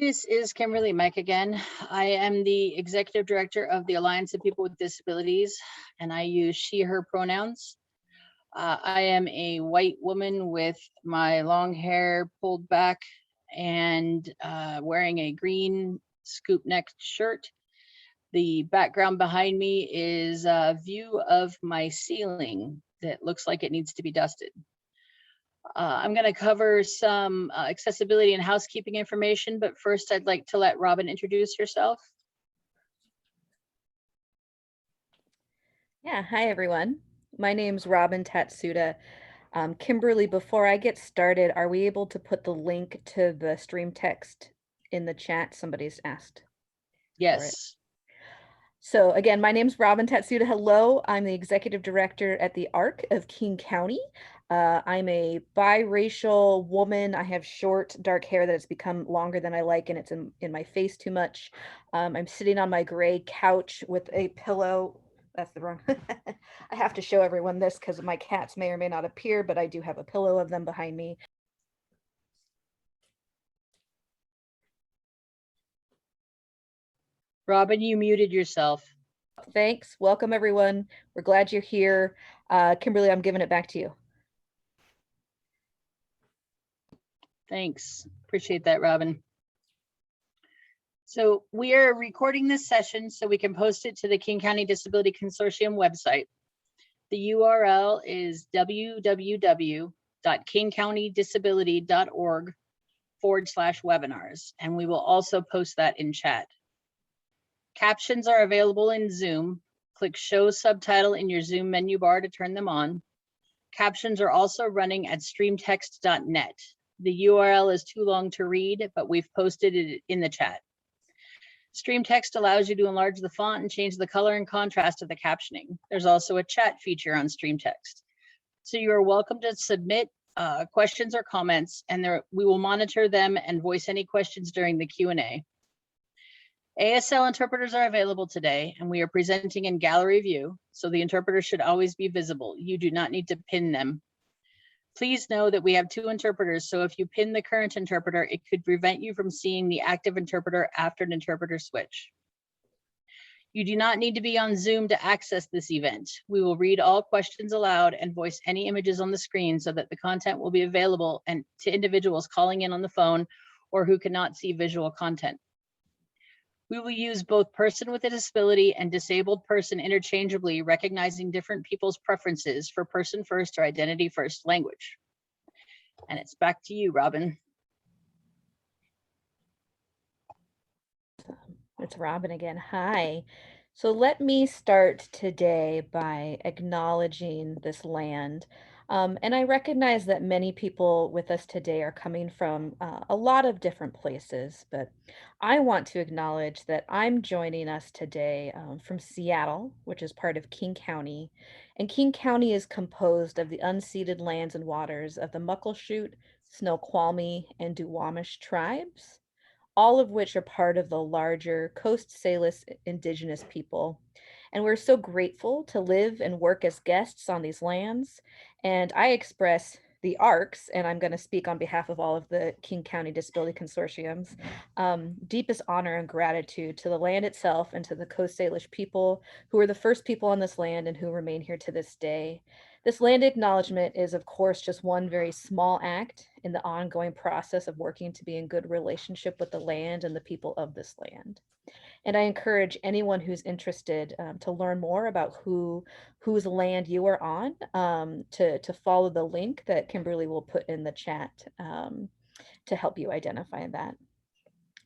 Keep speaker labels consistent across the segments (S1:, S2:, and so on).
S1: This is Kimberly Mike again. I am the Executive Director of the Alliance of People with Disabilities, and I use she, her pronouns. I am a white woman with my long hair pulled back and wearing a green scoop neck shirt. The background behind me is a view of my ceiling that looks like it needs to be dusted. I'm going to cover some accessibility and housekeeping information, but first I'd like to let Robin introduce herself.
S2: Yeah, hi everyone. My name's Robin Tatsuda. Kimberly, before I get started, are we able to put the link to the stream text in the chat? Somebody's asked.
S1: Yes.
S2: So again, my name's Robin Tatsuda. Hello, I'm the Executive Director at the ARC of King County. I'm a biracial woman. I have short, dark hair that has become longer than I like, and it's in my face too much. I'm sitting on my gray couch with a pillow. That's the wrong. I have to show everyone this because my cats may or may not appear, but I do have a pillow of them behind me.
S1: Robin, you muted yourself.
S2: Thanks. Welcome, everyone. We're glad you're here. Kimberly, I'm giving it back to you.
S1: Thanks. Appreciate that, Robin. So we are recording this session so we can post it to the King County Disability Consortium website. The URL is www.kingcountydisability.org/webinars, and we will also post that in chat. Captions are available in Zoom. Click Show Subtitle in your Zoom menu bar to turn them on. Captions are also running at streamtext.net. The URL is too long to read, but we've posted it in the chat. Streamtext allows you to enlarge the font and change the color and contrast of the captioning. There's also a chat feature on Streamtext. So you are welcome to submit questions or comments, and we will monitor them and voice any questions during the Q&A. ASL interpreters are available today, and we are presenting in gallery view, so the interpreter should always be visible. You do not need to pin them. Please know that we have 2 interpreters, so if you pin the current interpreter, it could prevent you from seeing the active interpreter after an interpreter switch. You do not need to be on Zoom to access this event. We will read all questions aloud and voice any images on the screen so that the content will be available and to individuals calling in on the phone or who cannot see visual content. We will use both person with a disability and disabled person interchangeably, recognizing different people's preferences for person first or identity first language. And it's back to you, Robin.
S2: It's Robin again. Hi. So let me start today by acknowledging this land. And I recognize that many people with us today are coming from a lot of different places, but I want to acknowledge that I'm joining us today from Seattle, which is part of King County. And King County is composed of the unceded lands and waters of the Muckleshoot, Snoqualmie, and Duwamish tribes, all of which are part of the larger Coast Salish indigenous people. And we're so grateful to live and work as guests on these lands. And I express the ARCs, and I'm going to speak on behalf of all of the King County Disability Consortiums, deepest honor and gratitude to the land itself and to the Coast Salish people who are the first people on this land and who remain here to this day. This land acknowledgement is, of course, just one very small act in the ongoing process of working to be in good relationship with the land and the people of this land. And I encourage anyone who's interested to learn more about whose land you are on, to follow the link that Kimberly will put in the chat to help you identify that.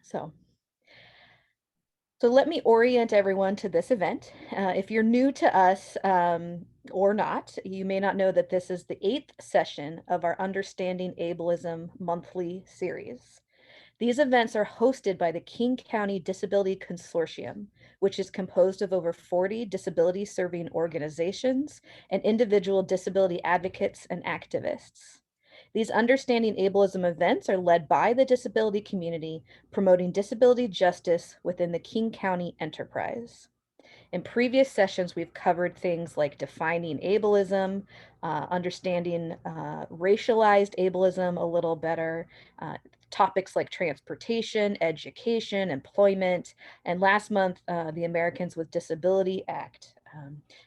S2: So let me orient everyone to this event. If you're new to us or not, you may not know that this is the 8th session of our Understanding Ableism monthly series. These events are hosted by the King County Disability Consortium, which is composed of over 40 disability-serving organizations and individual disability advocates and activists. These Understanding Ableism events are led by the disability community, promoting disability justice within the King County enterprise. In previous sessions, we've covered things like defining ableism, understanding racialized ableism a little better, topics like transportation, education, employment, and last month, the Americans with Disability Act.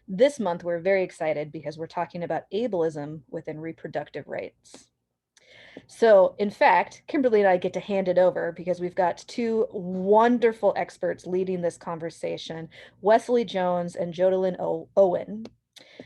S2: This month, we're very excited because we're talking about ableism within reproductive rights. So in fact, Kimberly and I get to hand it over because we've got two wonderful experts leading this conversation, Wesley Jones and Jodilyn Owen.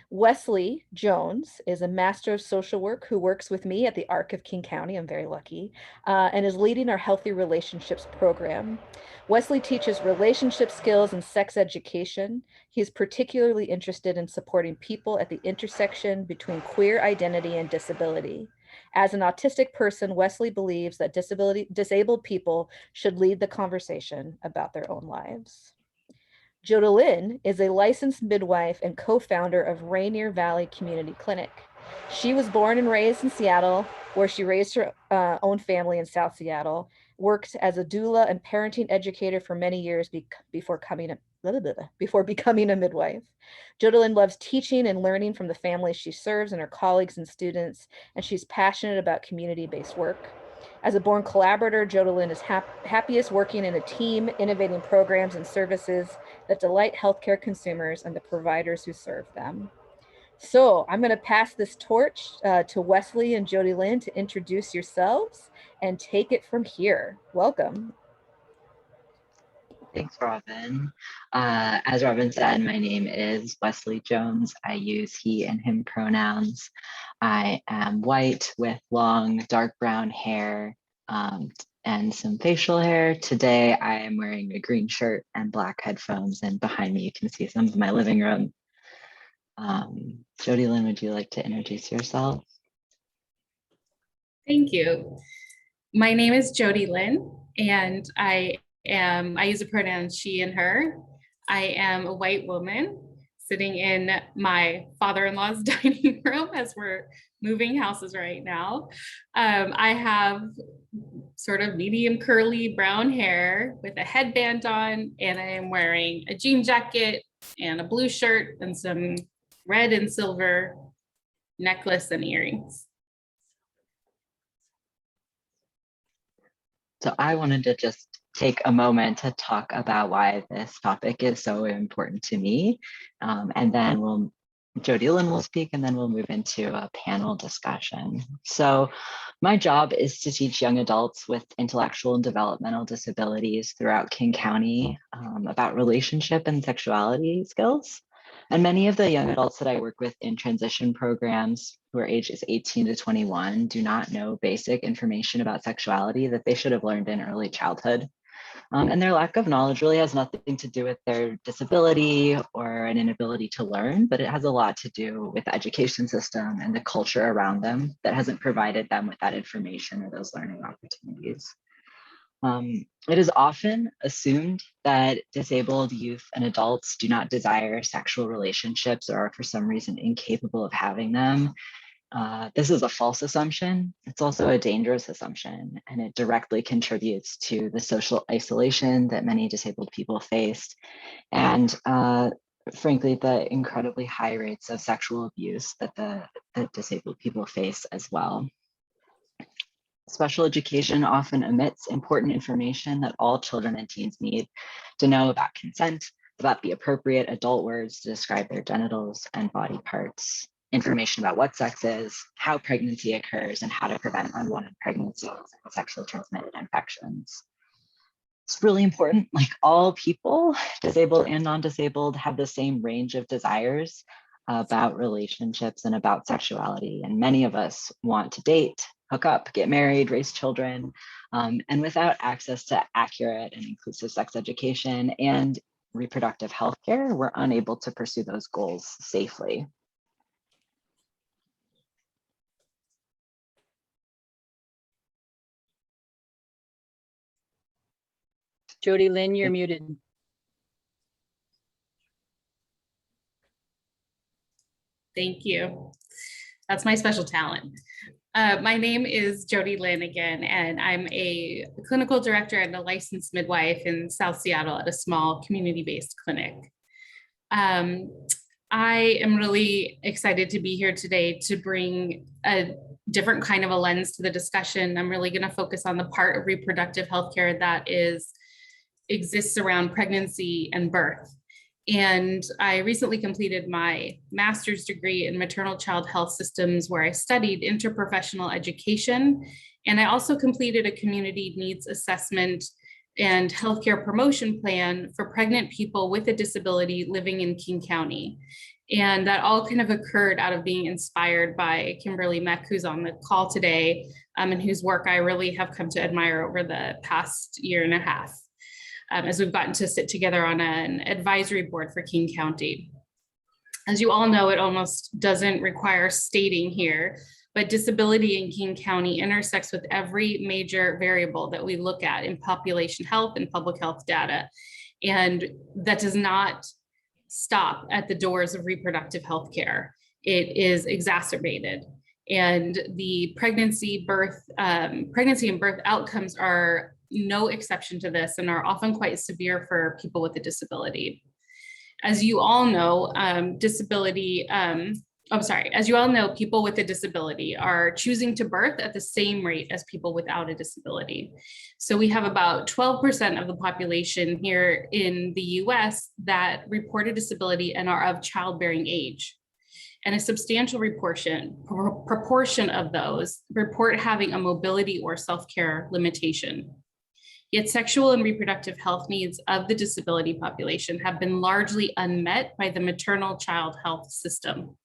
S2: Wesley Jones is a master of social work who works with me at the ARC of King County. I'm very lucky, and is leading our Healthy Relationships program. Wesley teaches relationship skills and sex education. He is particularly interested in supporting people at the intersection between queer identity and disability. As an autistic person, Wesley believes that disabled people should lead the conversation about their own lives. Jodilyn is a licensed midwife and co-founder of Rainier Valley Community Clinic. She was born and raised in Seattle, where she raised her own family in South Seattle, worked as a doula and parenting educator for many years before becoming a midwife. Jodilyn loves teaching and learning from the families she serves and her colleagues and students, and she's passionate about community-based work. As a born collaborator, Jodilyn is happiest working in a team, innovating programs and services that delight healthcare consumers and the providers who serve them. So I'm going to pass this torch to Wesley and Jodilyn to introduce yourselves and take it from here. Welcome.
S3: Thanks, Robin. As Robin said, my name is Wesley Jones. I use he and him pronouns. I am white with long dark brown hair and some facial hair. Today, I am wearing a green shirt and black headphones, and behind me, you can see some of my living room. Jodilyn, would you like to introduce yourself?
S4: Thank you. My name is Jodilyn, and I use the pronouns she and her. I am a white woman sitting in my father-in-law's dining room as we're moving houses right now. I have sort of medium curly brown hair with a headband on, and I am wearing a jean jacket and a blue shirt and some red and silver necklace and earrings.
S3: So I wanted to just take a moment to talk about why this topic is so important to me. And then Jodilyn will speak, and then we'll move into a panel discussion. So my job is to teach young adults with intellectual and developmental disabilities throughout King County about relationship and sexuality skills. And many of the young adults that I work with in transition programs who are ages 18 to 21 do not know basic information about sexuality that they should have learned in early childhood. And their lack of knowledge really has nothing to do with their disability or an inability to learn, but it has a lot to do with the education system and the culture around them that hasn't provided them with that information or those learning opportunities. It is often assumed that disabled youth and adults do not desire sexual relationships or are for some reason incapable of having them. This is a false assumption. It's also a dangerous assumption, and it directly contributes to the social isolation that many disabled people face, and frankly, the incredibly high rates of sexual abuse that the disabled people face as well. Special education often omits important information that all children and teens need to know about consent, about the appropriate adult words to describe their genitals and body parts, information about what sex is, how pregnancy occurs, and how to prevent unwanted pregnancies and sexually transmitted infections. It's really important, like all people, disabled and non-disabled, have the same range of desires about relationships and about sexuality. And many of us want to date, hook up, get married, raise children. And without access to accurate and inclusive sex education and reproductive health care, we're unable to pursue those goals safely.
S1: Jodilyn, you're muted.
S4: Thank you. That's my special talent. My name is Jodilyn again, and I'm a clinical director and a licensed midwife in South Seattle at a small community-based clinic. I am really excited to be here today to bring a different kind of a lens to the discussion. I'm really going to focus on the part of reproductive healthcare that exists around pregnancy and birth. And I recently completed my master's degree in maternal child health systems, where I studied interprofessional education. And I also completed a community needs assessment and healthcare promotion plan for pregnant people with a disability living in King County. And that all kind of occurred out of being inspired by Kimberly Meck, who's on the call today, and whose work I really have come to admire over the past year and a half, as we've gotten to sit together on an advisory board for King County. As you all know, it almost doesn't require stating here, but disability in King County intersects with every major variable that we look at in population health and public health data. And that does not stop at the doors of reproductive health care. It is exacerbated. And the pregnancy and birth outcomes are no exception to this and are often quite severe for people with a disability. As you all know, people with a disability are choosing to birth at the same rate as people without a disability. So we have about 12% of the population here in the US that report a disability and are of childbearing age. And a substantial proportion of those report having a mobility or self-care limitation. Yet sexual and reproductive health needs of the disability population have been largely unmet by the maternal child health system.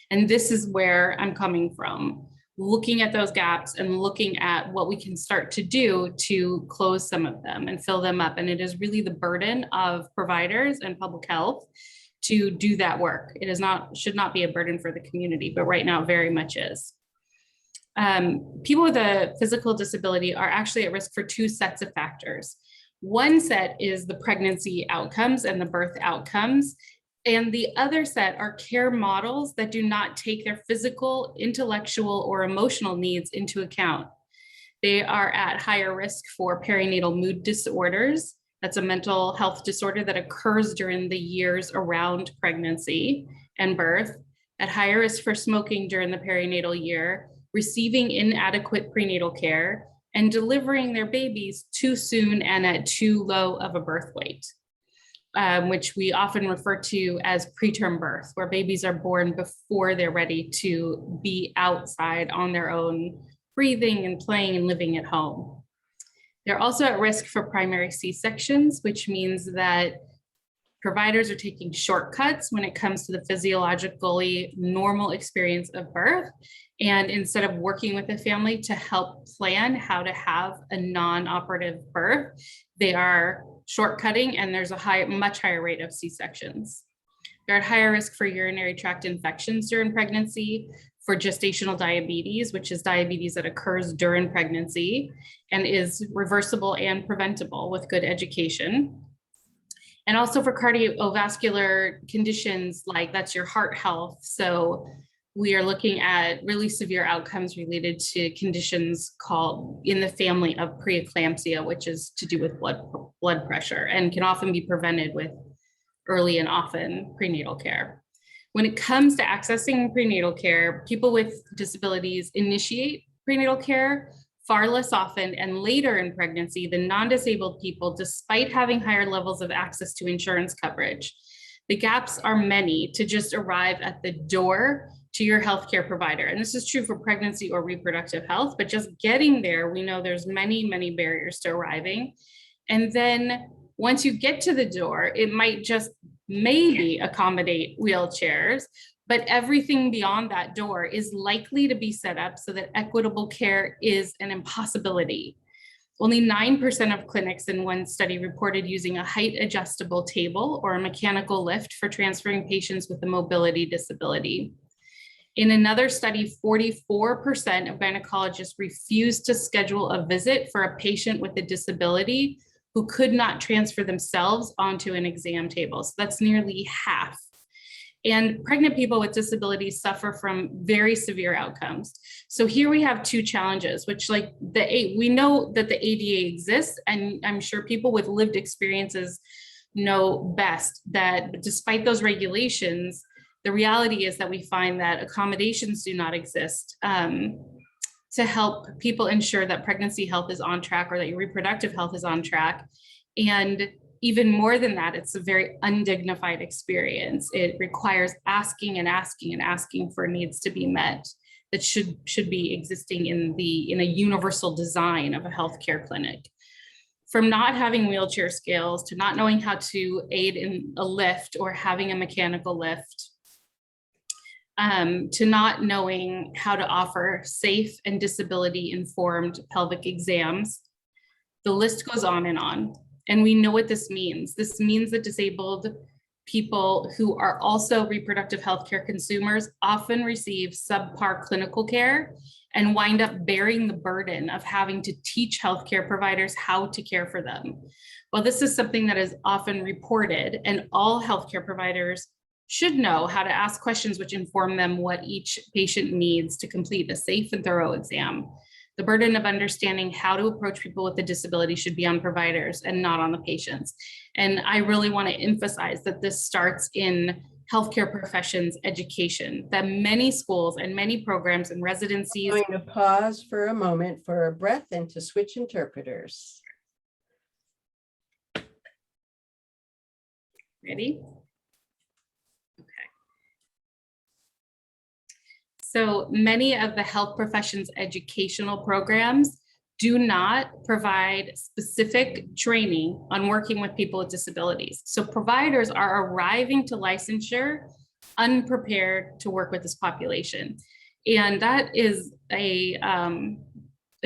S4: And this is where I'm coming from, looking at those gaps and looking at what we can start to do to close some of them and fill them up. And it is really the burden of providers and public health to do that work. It should not be a burden for the community, but right now it very much is. People with a physical disability are actually at risk for two sets of factors. One set is the pregnancy outcomes and the birth outcomes. And the other set are care models that do not take their physical, intellectual, or emotional needs into account. They are at higher risk for perinatal mood disorders. That's a mental health disorder that occurs during the years around pregnancy and birth, at higher risk for smoking during the perinatal year, receiving inadequate prenatal care, and delivering their babies too soon and at too low of a birth weight. Which we often refer to as preterm birth, where babies are born before they're ready to be outside on their own, breathing and playing and living at home. They're also at risk for primary C-sections, which means that providers are taking shortcuts when it comes to the physiologically normal experience of birth. And instead of working with the family to help plan how to have a non-operative birth, they are shortcutting, and there's a much higher rate of C-sections. They're at higher risk for urinary tract infections during pregnancy, for gestational diabetes, which is diabetes that occurs during pregnancy and is reversible and preventable with good education. And also for cardiovascular conditions, like that's your heart health. So we are looking at really severe outcomes related to conditions called in the family of preeclampsia, which is to do with blood pressure and can often be prevented with early and often prenatal care. When it comes to accessing prenatal care, people with disabilities initiate prenatal care far less often and later in pregnancy than non-disabled people, despite having higher levels of access to insurance coverage. The gaps are many to just arrive at the door to your healthcare provider. And this is true for pregnancy or reproductive health, but just getting there, we know there's many, many barriers to arriving. And then once you get to the door, it might just maybe accommodate wheelchairs, but everything beyond that door is likely to be set up so that equitable care is an impossibility. Only 9% of clinics in one study reported using a height adjustable table or a mechanical lift for transferring patients with a mobility disability. In another study, 44% of gynecologists refused to schedule a visit for a patient with a disability who could not transfer themselves onto an exam table. So that's nearly half. And pregnant people with disabilities suffer from very severe outcomes. So here we have two challenges, which we know that the ADA exists, and I'm sure people with lived experiences know best that despite those regulations, the reality is that we find that accommodations do not exist to help people ensure that pregnancy health is on track or that your reproductive health is on track. And even more than that, it's a very undignified experience. It requires asking and asking and asking for needs to be met that should be existing in a universal design of a healthcare clinic. From not having wheelchair skills to not knowing how to aid in a lift or having a mechanical lift, to not knowing how to offer safe and disability-informed pelvic exams. The list goes on. And we know what this means. This means that disabled people who are also reproductive healthcare consumers often receive subpar clinical care and wind up bearing the burden of having to teach healthcare providers how to care for them. Well, this is something that is often reported, and all healthcare providers should know how to ask questions which inform them what each patient needs to complete a safe and thorough exam. The burden of understanding how to approach people with a disability should be on providers and not on the patients. And I really want to emphasize that this starts in healthcare professions education, that many schools and many programs and residencies.
S5: I'm going to pause for a moment for a breath and to switch interpreters.
S4: Ready? So many of the health professions educational programs do not provide specific training on working with people with disabilities. So providers are arriving to licensure unprepared to work with this population. And that is a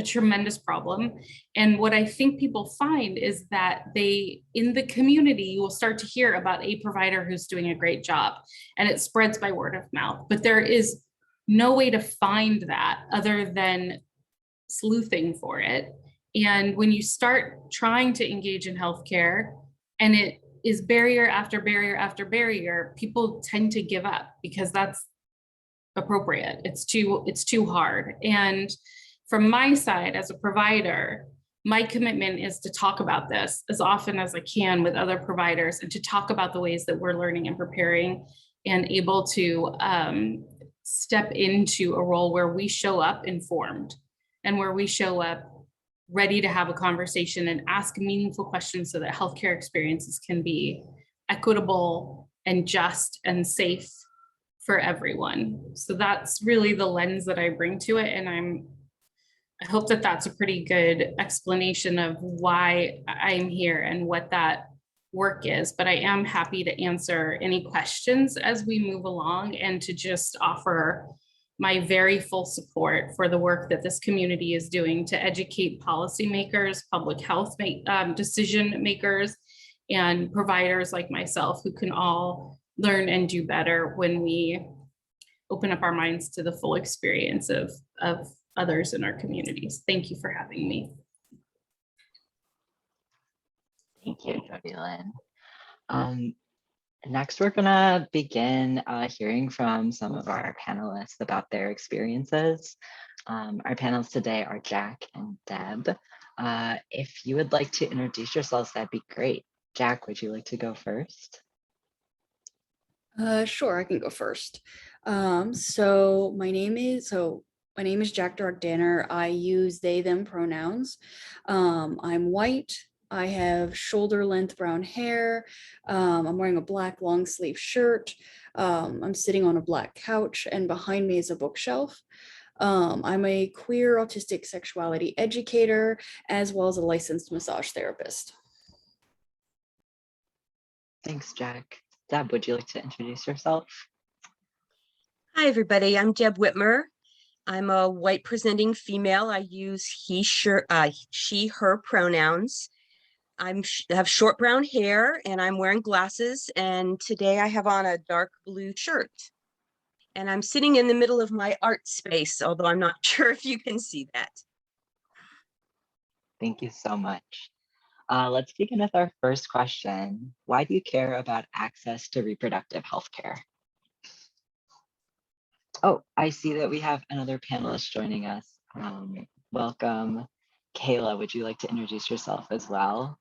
S4: tremendous problem. And what I think people find is that in the community, you will start to hear about a provider who's doing a great job, and it spreads by word of mouth. But there is no way to find that other than sleuthing for it. And when you start trying to engage in healthcare and it is barrier after barrier after barrier, people tend to give up because that's appropriate. It's too hard. And from my side as a provider, my commitment is to talk about this as often as I can with other providers and to talk about the ways that we're learning and preparing and able to step into a role where we show up informed and where we show up ready to have a conversation and ask meaningful questions so that healthcare experiences can be equitable and just and safe for everyone. So that's really the lens that I bring to it. And I hope that that's a pretty good explanation of why I'm here and what that work is, but I am happy to answer any questions as we move along and to just offer my very full support for the work that this community is doing to educate policymakers, public health decision makers, and providers like myself who can all learn and do better when we open up our minds to the full experience of others in our communities. Thank you for having me.
S3: Thank you, Jodilyn. Next, we're gonna begin hearing from some of our panelists about their experiences. Our panelists today are Jack and Deb. If you would like to introduce yourselves, that'd be great. Jack, would you like to go first?
S6: Sure, I can go first. So my name is Jack Duroc-Danner. I use they, them pronouns. I'm white. I have shoulder length brown hair. I'm wearing a black long sleeve shirt. I'm sitting on a black couch, and behind me is a bookshelf. I'm a queer autistic sexuality educator, as well as a licensed massage therapist.
S3: Thanks, Jack. Deb, would you like to introduce yourself?
S7: Hi, everybody. I'm Deb Whitmer. I'm a white presenting female. I use he, she, her pronouns. I have short brown hair and I'm wearing glasses. And today I have on a dark blue shirt. And I'm sitting in the middle of my art space, although I'm not sure if you can see that.
S3: Thank you so much. Let's begin with our first question. Why do you care about access to reproductive health care? Oh, I see that we have another panelist joining us. Welcome. Kayla, would you like to introduce yourself as well?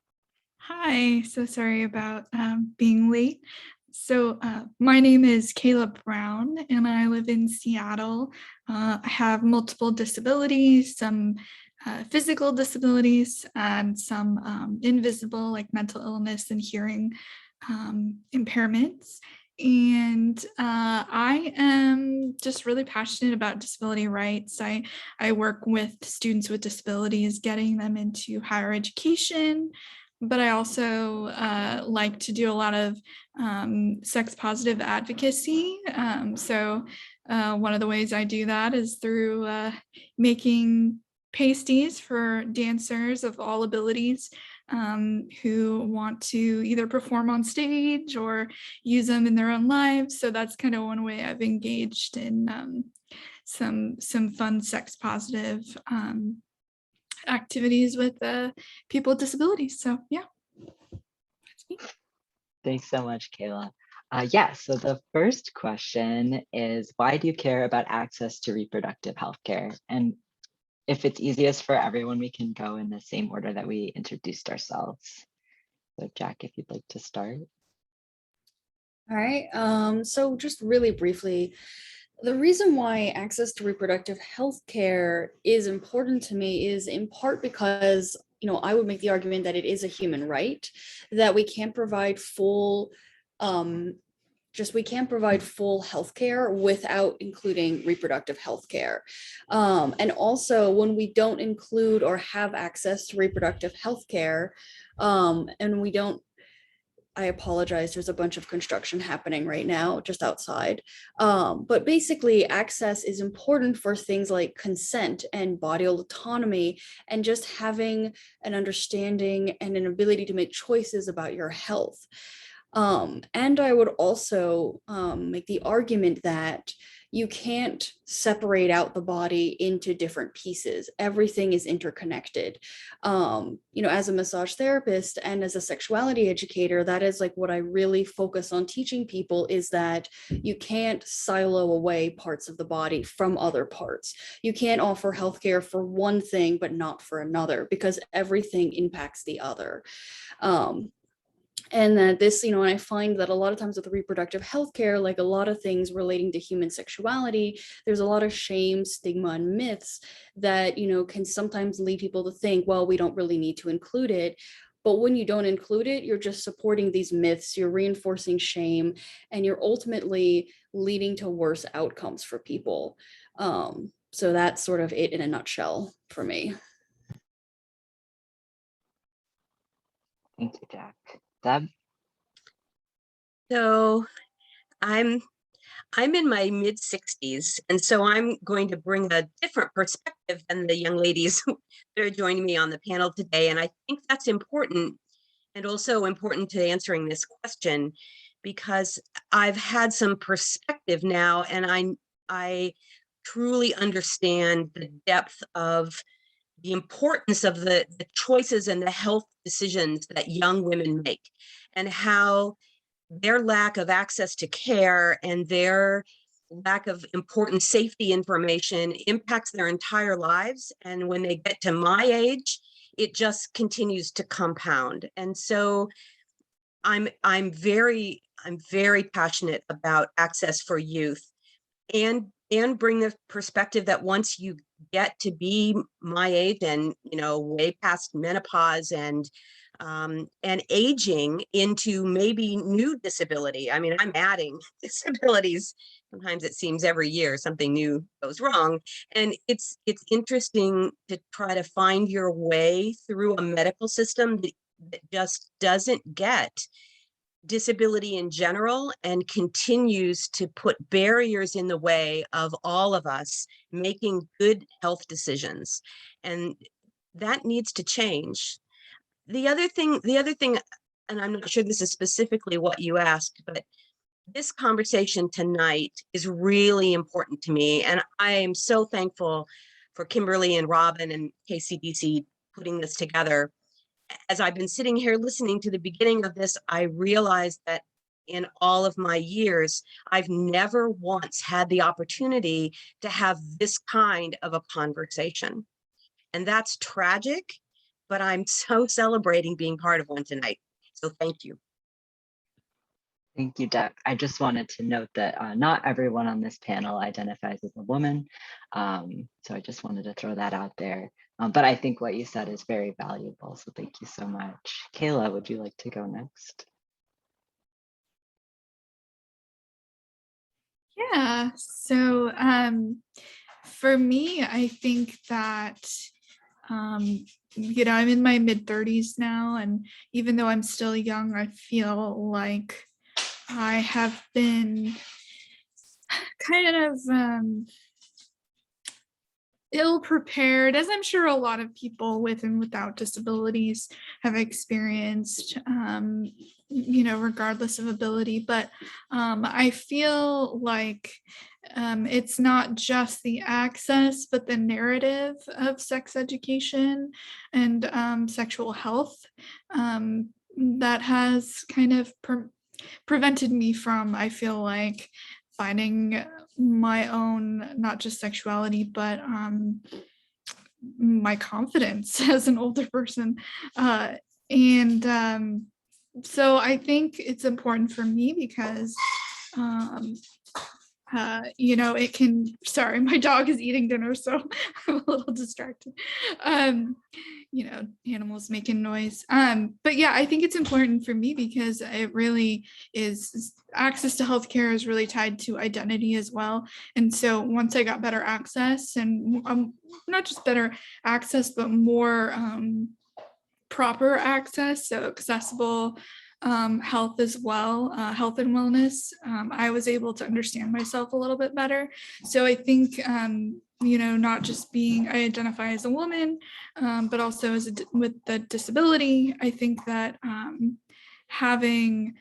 S8: Hi, so sorry about being late. My name is Kayla Brown, and I live in Seattle. I have multiple disabilities, some physical disabilities, and some invisible, like mental illness and hearing impairments. And I am just really passionate about disability rights. I work with students with disabilities, getting them into higher education, but I also like to do a lot of sex positive advocacy. One of the ways I do that is through making pasties for dancers of all abilities who want to either perform on stage or use them in their own lives. So that's kind of one way I've engaged in some fun sex positive activities with people with disabilities. So yeah, that's me.
S3: Thanks so much, Kayla. So the first question is, why do you care about access to reproductive health care? And if it's easiest for everyone, we can go in the same order that we introduced ourselves. So Jack, if you'd like to start.
S6: All right, so just really briefly, the reason why access to reproductive health care is important to me is in part because, I would make the argument that it is a human right, that we can't provide full healthcare without including reproductive healthcare. And also when we don't include or have access to reproductive healthcare, and we don't, I apologize, there's a bunch of construction happening right now just outside. But basically access is important for things like consent and body autonomy and just having an understanding and an ability to make choices about your health. And I would also make the argument that you can't separate out the body into different pieces. Everything is interconnected. As a massage therapist and as a sexuality educator, that is like what I really focus on teaching people, is that you can't silo away parts of the body from other parts. You can't offer healthcare for one thing, but not for another, because everything impacts the other. And that this, and I find that a lot of times with reproductive healthcare, like a lot of things relating to human sexuality, there's a lot of shame, stigma, and myths that, can sometimes lead people to think, well, we don't really need to include it. But when you don't include it, you're just supporting these myths, you're reinforcing shame, and you're ultimately leading to worse outcomes for people. So that's sort of it in a nutshell for me.
S3: Thank you, Jack. Deb?
S7: So I'm in my mid 60s, and so I'm going to bring a different perspective than the young ladies that are joining me on the panel today. And I think that's important, and also important to answering this question, because I've had some perspective now, and I truly understand the depth of the importance of the choices and the health decisions that young women make, and how their lack of access to care and their lack of important safety information impacts their entire lives. And when they get to my age, it just continues to compound. And so I'm very passionate about access for youth, and bring the perspective that once you get to be my age and, way past menopause and aging into maybe new disability. I mean, I'm adding disabilities. Sometimes it seems every year something new goes wrong. And it's interesting to try to find your way through a medical system that just doesn't get disability in general and continues to put barriers in the way of all of us making good health decisions. And that needs to change. The other thing, and I'm not sure this is specifically what you asked, but this conversation tonight is really important to me. And I am so thankful for Kimberly and Robin and KCDC putting this together. As I've been sitting here listening to the beginning of this, I realized that in all of my years, I've never once had the opportunity to have this kind of a conversation. And that's tragic, but I'm so celebrating being part of one tonight. So thank you.
S3: Thank you, Deb. I just wanted to note that not everyone on this panel identifies as a woman. So I just wanted to throw that out there. But I think what you said is very valuable. So thank you so much. Kayla, would you like to go next?
S8: Yeah, so for me, I think that, you know, I'm in my mid-30s now, and even though I'm still young, I feel like I have been kind of ill-prepared, as I'm sure a lot of people with and without disabilities have experienced, you know, regardless of ability. But I feel like it's not just the access, but the narrative of sex education and sexual health that has kind of prevented me from, I feel like, finding my own, not just sexuality, but my confidence as an older person. And so I think it's important for me because, you know, it can, sorry, my dog is eating dinner, so I'm a little distracted. You know, animals making noise. But yeah, I think it's important for me because it really is, access to healthcare is really tied to identity as well. And so once I got better access, and not just better access, but more proper access, so accessible health as well, health and wellness, I was able to understand myself a little bit better. So I think, you know, not just being, I identify as a woman, but also as with the disability, I think that having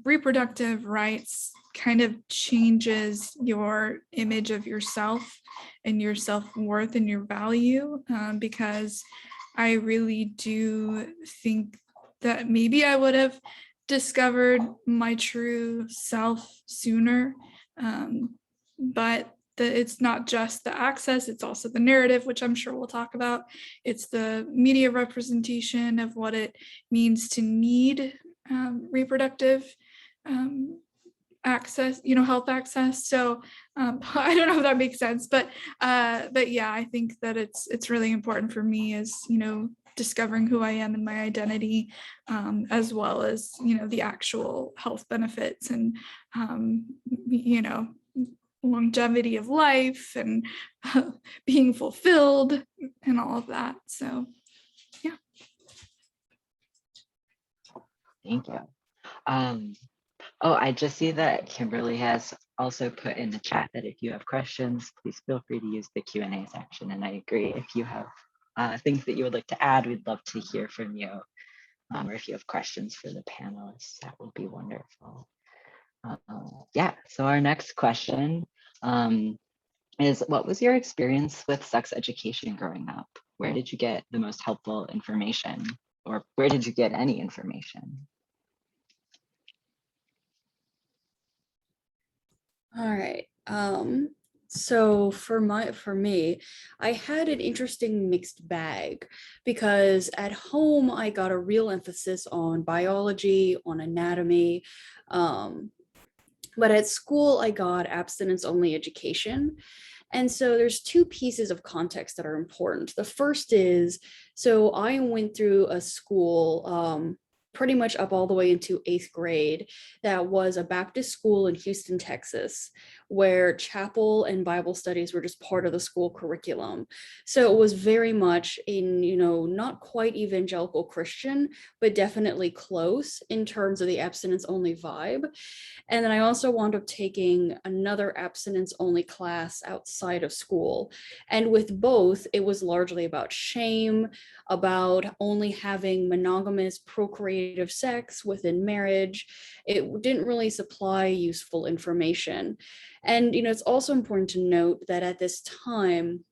S8: reproductive rights kind of changes your image of yourself and your self-worth and your value, because I really do think that maybe I would have discovered my true self sooner. But it's not just the access, it's also the narrative, which I'm sure we'll talk about. It's the media representation of what it means to need reproductive access, you know, health access. So I don't know if that makes sense, but yeah, I think that it's really important for me as, you know, discovering who I am and my identity, as well as, you know, the actual health benefits and, you know, longevity of life and being fulfilled and all of that. So, yeah.
S3: Thank you. Oh, I just see that Kimberly has also put in the chat that if you have questions, please feel free to use the Q&A section. And I agree, if you have things that you would like to add, we'd love to hear from you. Or if you have questions for the panelists, that would be wonderful. Yeah, so our next question is, what was your experience with sex education growing up? Where did you get the most helpful information? Or where did you get any information?
S6: All right. So for me, I had an interesting mixed bag because at home I got a real emphasis on biology, on anatomy, but at school I got abstinence only education. And so there's two pieces of context that are important. The first is, so I went through a school pretty much up all the way into 8th grade that was a Baptist school in Houston, Texas, where chapel and Bible studies were just part of the school curriculum. So it was very much in, you know, not quite evangelical Christian, but definitely close in terms of the abstinence only vibe. And then I also wound up taking another abstinence only class outside of school. And with both, it was largely about shame, about only having monogamous procreative sex within marriage. It didn't really supply useful information. And, you know, it's also important to note that at this time,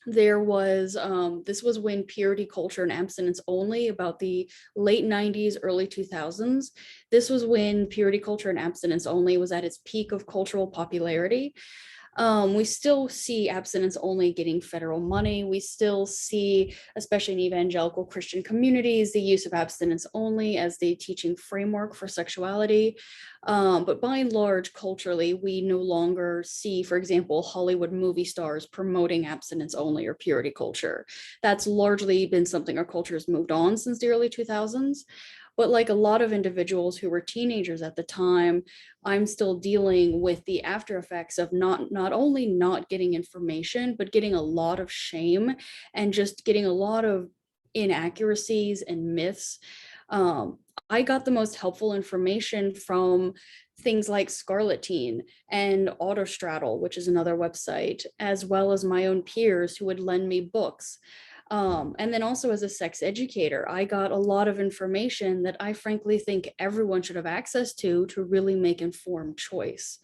S6: there was, this was when purity culture and abstinence only, about the late 90s, early 2000s. This was when purity culture and abstinence only was at its peak of cultural popularity. We still see abstinence only getting federal money. We still see, especially in evangelical Christian communities, the use of abstinence only as the teaching framework for sexuality. But by and large, culturally, we no longer see, for example, Hollywood movie stars promoting abstinence only or purity culture. That's largely been something our culture has moved on since the early 2000s. But like a lot of individuals who were teenagers at the time, I'm still dealing with the after effects of not only not getting information, but getting a lot of shame and just getting a lot of inaccuracies and myths. I got the most helpful information from things like Scarlet Teen and Autostraddle, which is another website, as well as my own peers who would lend me books. And then also as a sex educator, I got a lot of information that I frankly think everyone should have access to really make informed choice.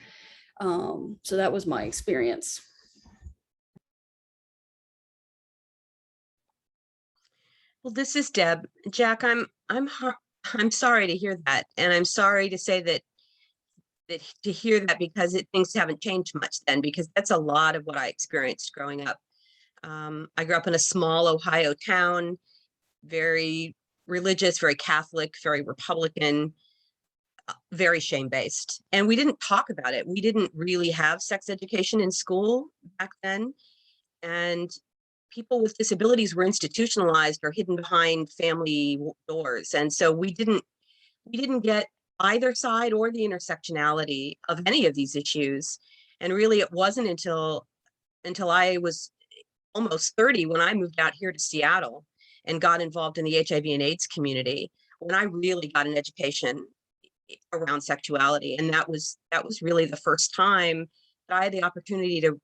S6: So that was my experience.
S7: Well, this is Deb. Jack, I'm sorry to hear that, and I'm sorry to say that to hear that because things haven't changed much then, because that's a lot of what I experienced growing up. I grew up in a small Ohio town, very religious, very Catholic, very Republican, very shame-based. And we didn't talk about it. We didn't really have sex education in school back then. And people with disabilities were institutionalized or hidden behind family doors. And so we didn't get either side or the intersectionality of any of these issues. And really, it wasn't until I was almost 30 when I moved out here to Seattle and got involved in the HIV and AIDS community, when I really got an education around sexuality. And that was really the first time that I had the opportunity to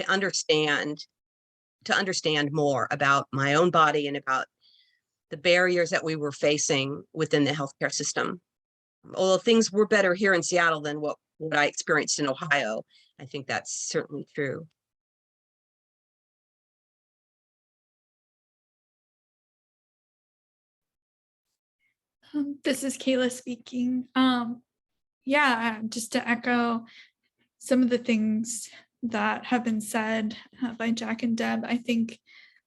S7: understand more about my own body and about the barriers that we were facing within the healthcare system. Although things were better here in Seattle than what I experienced in Ohio, I think that's certainly true.
S8: This is Kayla speaking. Yeah, just to echo some of the things that have been said by Jack and Deb, I think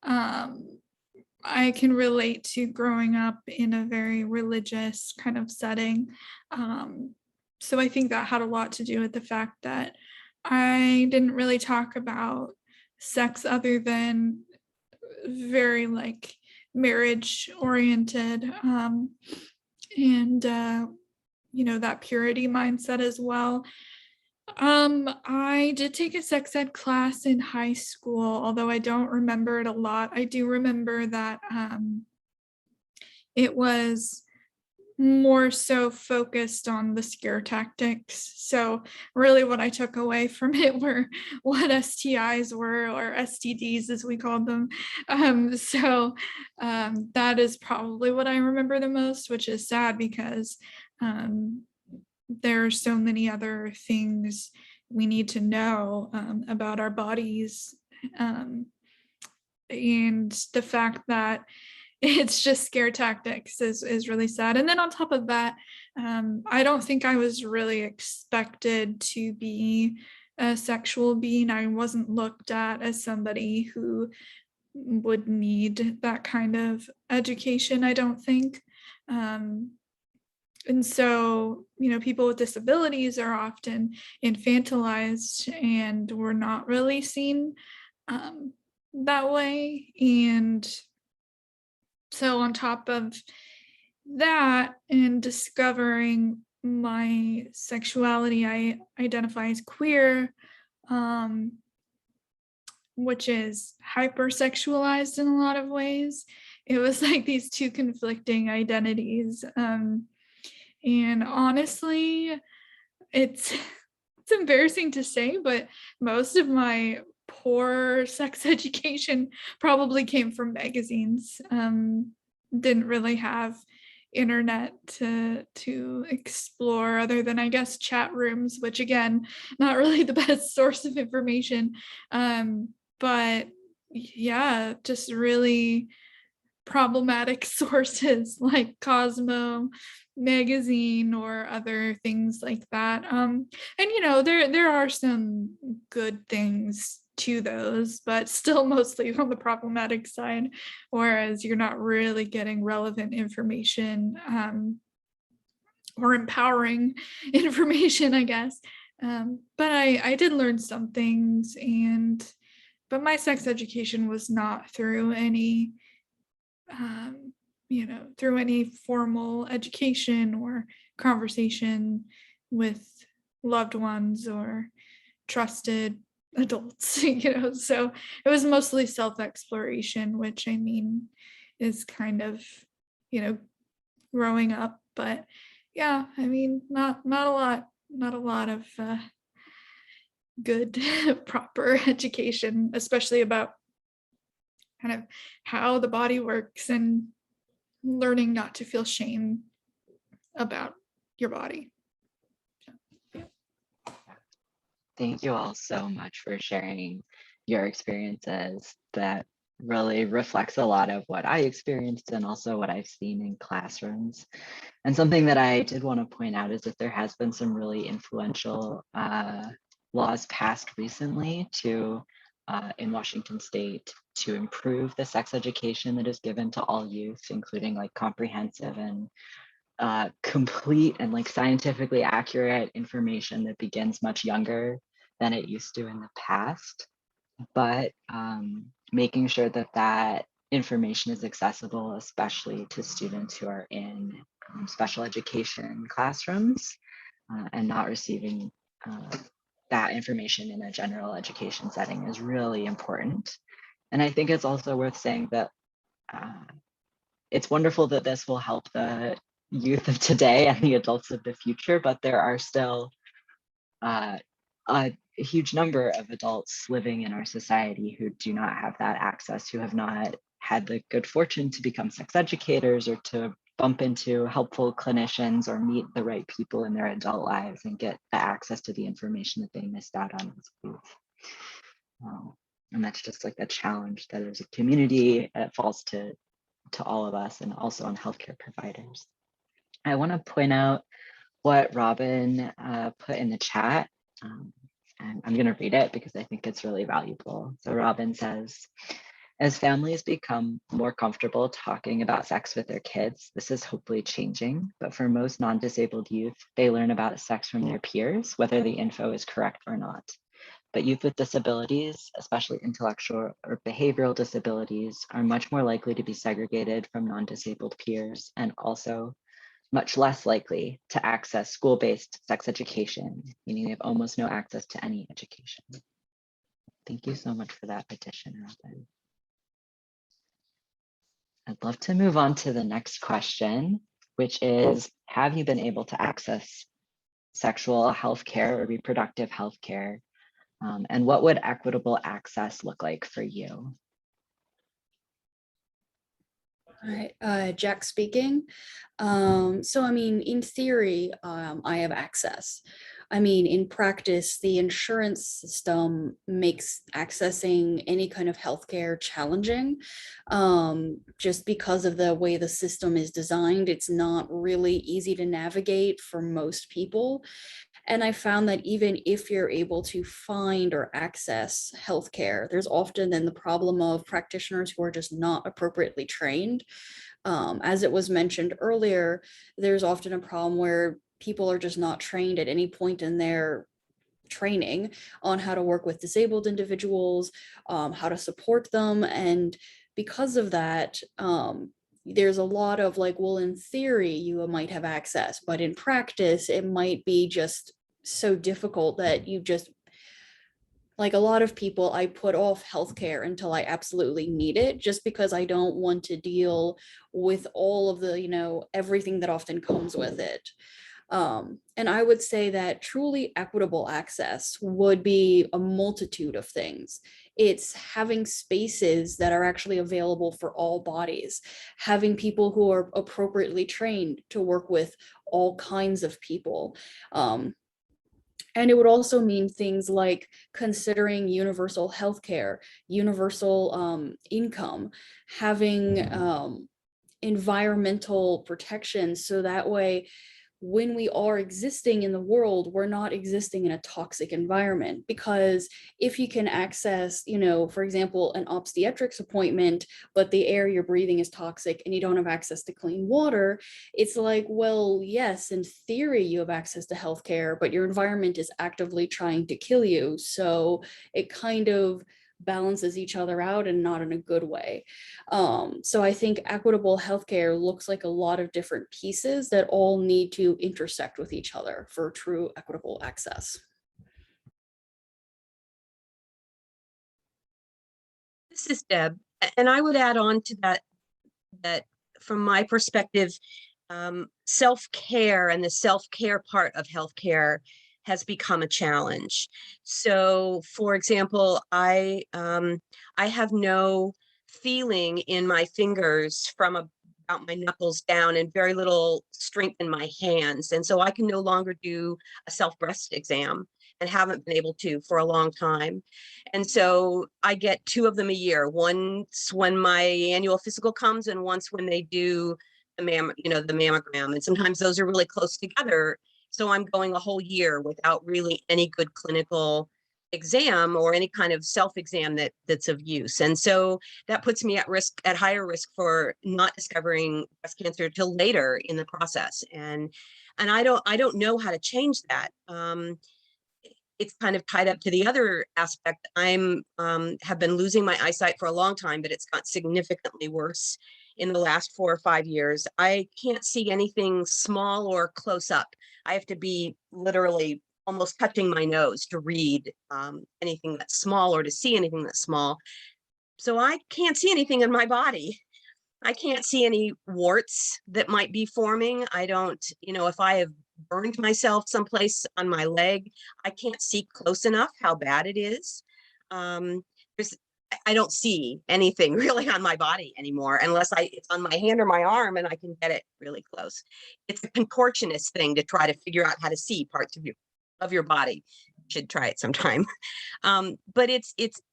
S8: I can relate to growing up in a very religious kind of setting. So I think that had a lot to do with the fact that I didn't really talk about sex other than very like marriage oriented, and you know, that purity mindset as well. I did take a sex ed class in high school, although I don't remember it a lot. I do remember that it was more so focused on the scare tactics. So really what I took away from it were what STIs were, or STDs as we called them. That is probably what I remember the most, which is sad because there are so many other things we need to know about our bodies. And the fact that it's just scare tactics is really sad. And then on top of that, I don't think I was really expected to be a sexual being. I wasn't looked at as somebody who would need that kind of education, I don't think. And so, you know, people with disabilities are often infantilized and we're not really seen that way. And so on top of that, and discovering my sexuality, I identify as queer, which is hypersexualized in a lot of ways. It was like these two conflicting identities. And honestly, it's embarrassing to say, but most of my poor sex education probably came from magazines. Didn't really have internet to explore other than, I guess, chat rooms, which again, not really the best source of information. But yeah, just really problematic sources like Cosmo magazine or other things like that. And there are some good things to those, but still mostly on the problematic side, whereas you're not really getting relevant information or empowering information, I guess. But I did learn some things, but my sex education was not through any through any formal education or conversation with loved ones or trusted adults, so it was mostly self-exploration, which I mean is kind of, growing up, but yeah, I mean, not a lot of good proper education, especially about kind of how the body works and learning not to feel shame about your body.
S3: Thank you all so much for sharing your experiences. That really reflects a lot of what I experienced and also what I've seen in classrooms. And something that I did want to point out is that there has been some really influential laws passed recently in Washington State to improve the sex education that is given to all youth, including like comprehensive and complete and like scientifically accurate information that begins much younger than it used to in the past. But making sure that that information is accessible, especially to students who are in special education classrooms and not receiving that information in a general education setting is really important. And I think it's also worth saying that it's wonderful that this will help the youth of today and the adults of the future, but there are still a huge number of adults living in our society who do not have that access, who have not had the good fortune to become sex educators or to bump into helpful clinicians or meet the right people in their adult lives and get the access to the information that they missed out on as youth. And that's just like a challenge that as a community, it falls to all of us and also on healthcare providers. I want to point out what Robin put in the chat. And I'm going to read it because I think it's really valuable. So Robin says, as families become more comfortable talking about sex with their kids, this is hopefully changing. But for most non-disabled youth, they learn about sex from their peers, whether the info is correct or not. But youth with disabilities, especially intellectual or behavioral disabilities, are much more likely to be segregated from non-disabled peers and also much less likely to access school-based sex education, meaning they have almost no access to any education. Thank you so much for that addition, Robin. I'd love to move on to the next question, which is, have you been able to access sexual health care or reproductive health care? And what would equitable access look like for you?
S6: All right, Jack speaking. So I mean, in theory, I have access. I mean, in practice, the insurance system makes accessing any kind of healthcare challenging. Just because of the way the system is designed, it's not really easy to navigate for most people. And I found that even if you're able to find or access healthcare, there's often then the problem of practitioners who are just not appropriately trained. As it was mentioned earlier, there's often a problem where people are just not trained at any point in their training on how to work with disabled individuals, how to support them. And because of that, there's a lot of like, well, in theory, you might have access, but in practice, it might be just so difficult that you just, like a lot of people, I put off healthcare until I absolutely need it, just because I don't want to deal with all of the, everything that often comes with it. And I would say that truly equitable access would be a multitude of things. It's having spaces that are actually available for all bodies, having people who are appropriately trained to work with all kinds of people. And it would also mean things like considering universal healthcare, universal income, having environmental protection, so that way when we are existing in the world, we're not existing in a toxic environment. Because if you can access, for example, an obstetrics appointment, but the air you're breathing is toxic and you don't have access to clean water, it's like, well, yes, in theory you have access to healthcare, but your environment is actively trying to kill you. So it kind of balances each other out and not in a good way. So I think equitable healthcare looks like a lot of different pieces that all need to intersect with each other for true equitable access.
S7: This is Deb, and I would add on to that from my perspective, self-care and the self-care part of healthcare has become a challenge. So, for example, I have no feeling in my fingers from about my knuckles down, and very little strength in my hands, and so I can no longer do a self-breast exam, and haven't been able to for a long time. And so I get 2 of them a year, once when my annual physical comes and once when they do the mammogram. And sometimes those are really close together. So I'm going a whole year without really any good clinical exam or any kind of self-exam that's of use. And so that puts me at higher risk for not discovering breast cancer till later in the process. And I don't know how to change that. It's kind of tied up to the other aspect. I'm have been losing my eyesight for a long time, but it's got significantly worse in the last 4 or 5 years. I can't see anything small or close up. I have to be literally almost touching my nose to read anything that's small or to see anything that's small. So I can't see anything in my body. I can't see any warts that might be forming. I don't, if I have burned myself someplace on my leg, I can't see close enough how bad it is. I don't see anything really on my body anymore, unless it's on my hand or my arm and I can get it really close. It's a contortionist thing to try to figure out how to see parts of your body. You should try it sometime. But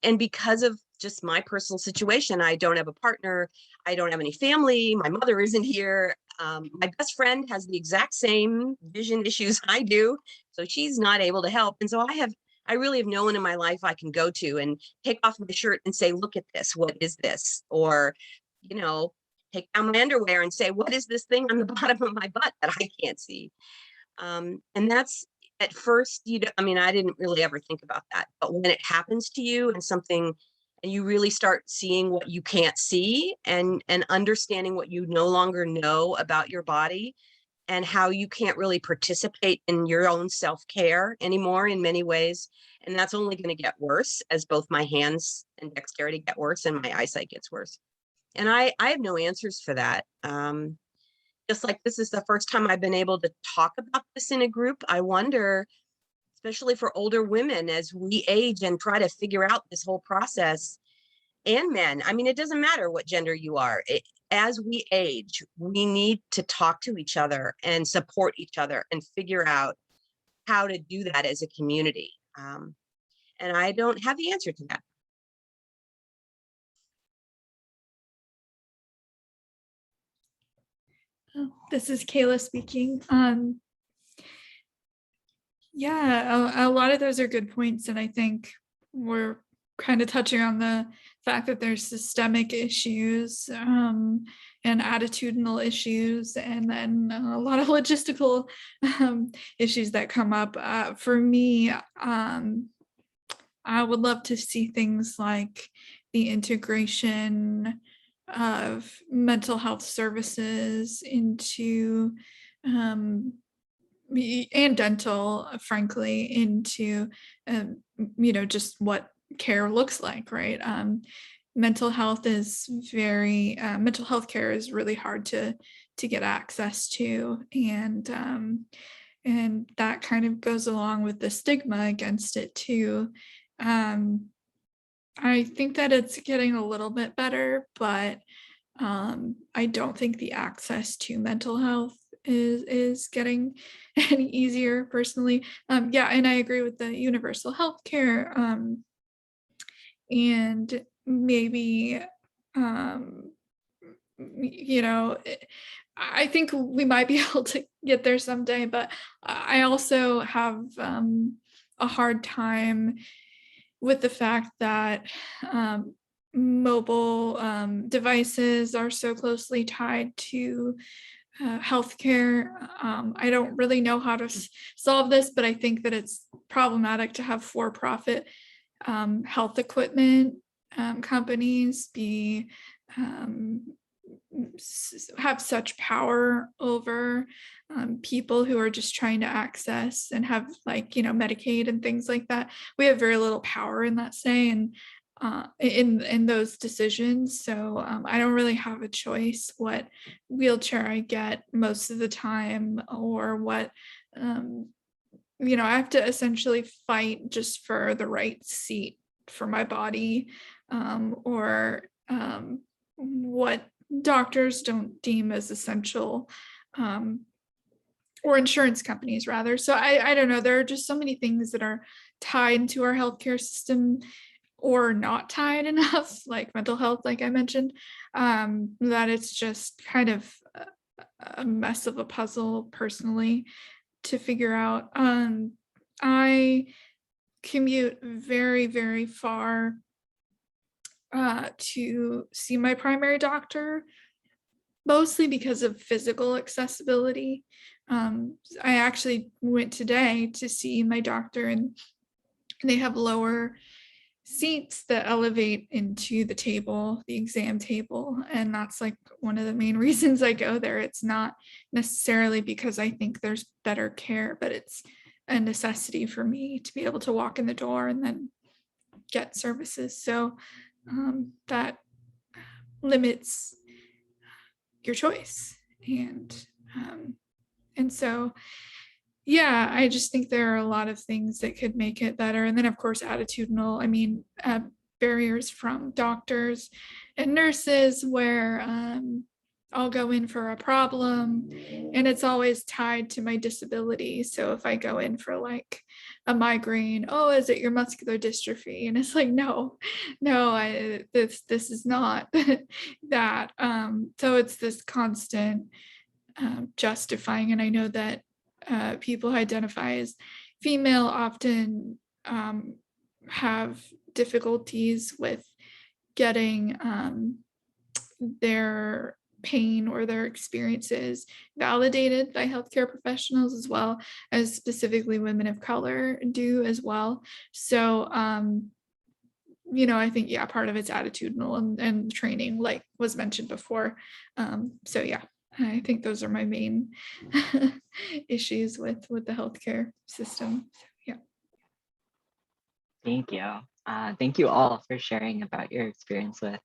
S7: and because of just my personal situation, I don't have a partner. I don't have any family. My mother isn't here. My best friend has the exact same vision issues I do, so she's not able to help. And so I really have no one in my life I can go to and take off my shirt and say, look at this, what is this? Or, take down my underwear and say, what is this thing on the bottom of my butt that I can't see? And that's, at first, I didn't really ever think about that. But when it happens to you and you really start seeing what you can't see and understanding what you no longer know about your body, and how you can't really participate in your own self-care anymore in many ways. And that's only going to get worse as both my hands and dexterity get worse and my eyesight gets worse. And I have no answers for that. Just like this is the first time I've been able to talk about this in a group, I wonder, especially for older women, as we age and try to figure out this whole process, and men. It doesn't matter what gender you are. As we age, we need to talk to each other and support each other and figure out how to do that as a community. And I don't have the answer to that.
S8: This is Kayla speaking. Yeah, a lot of those are good points, and I think we're kind of touching on the fact that there's systemic issues and attitudinal issues, and then a lot of logistical issues that come up. For me, I would love to see things like the integration of mental health services into and dental, frankly, into just what care looks like, right? Mental health care is really hard to get access to, and that kind of goes along with the stigma against it too. I think that it's getting a little bit better, but I don't think the access to mental health is getting any easier personally. Yeah, and I agree with the universal health care, and maybe, you know, I think we might be able to get there someday, but I also have a hard time with the fact that mobile devices are so closely tied to healthcare. I don't really know how to solve this, but I think that it's problematic to have for-profit health equipment companies be have such power over people who are just trying to access and have, like, you know, Medicaid and things like that. We have very little power in that say, and in those decisions. So I don't really have a choice what wheelchair I get most of the time, or what, you know, I have to essentially fight just for the right seat for my body, or what doctors don't deem as essential, or insurance companies rather. So I don't know. There are just so many things that are tied to our healthcare system, or not tied enough, like mental health, like I mentioned, that it's just kind of a mess of a puzzle personally to figure out. I commute very, very far to see my primary doctor, mostly because of physical accessibility. I actually went today to see my doctor, and they have lower seats that elevate into the table, the exam table. And that's like one of the main reasons I go there. It's not necessarily because I think there's better care, but it's a necessity for me to be able to walk in the door and then get services. So that limits your choice. And so, yeah, I just think there are a lot of things that could make it better. And then, of course, attitudinal, I mean, barriers from doctors and nurses, where I'll go in for a problem and it's always tied to my disability. So if I go in for like a migraine, oh, is it your muscular dystrophy? And it's like, no, this is not that. So it's this constant justifying. And I know that people who identify as female often have difficulties with getting their pain or their experiences validated by healthcare professionals, as well as specifically women of color do as well. So, you know, I think, yeah, part of it's attitudinal and training, like was mentioned before. So yeah, I think those are my main issues with the healthcare system. So, yeah.
S3: Thank you. Thank you all for sharing about your experience with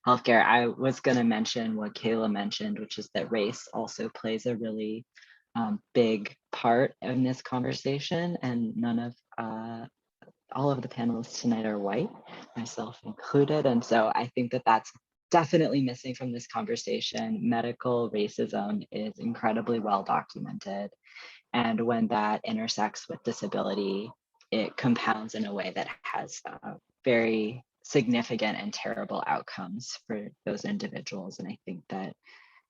S3: healthcare. I was going to mention what Kayla mentioned, which is that race also plays a really big part in this conversation, and all of the panelists tonight are white, myself included. And so I think that that's definitely missing from this conversation. Medical racism is incredibly well documented. And when that intersects with disability, it compounds in a way that has very significant and terrible outcomes for those individuals. And I think that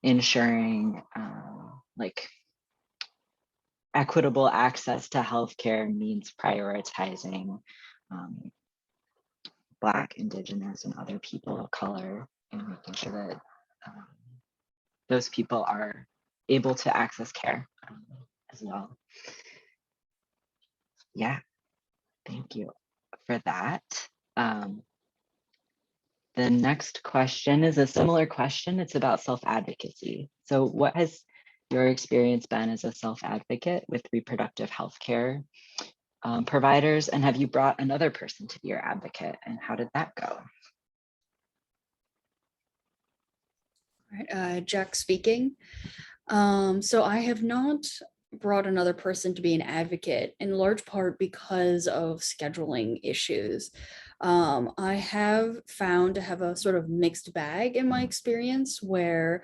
S3: ensuring like equitable access to healthcare means prioritizing Black, Indigenous, and other people of color, and making sure that those people are able to access care as well. Yeah, thank you for that. The next question is a similar question. It's about self-advocacy. So what has your experience been as a self-advocate with reproductive health care providers, and have you brought another person to be your advocate, and how did that go?
S6: All right, Jack speaking. So I have not brought another person to be an advocate, in large part because of scheduling issues. I have found to have a sort of mixed bag in my experience, where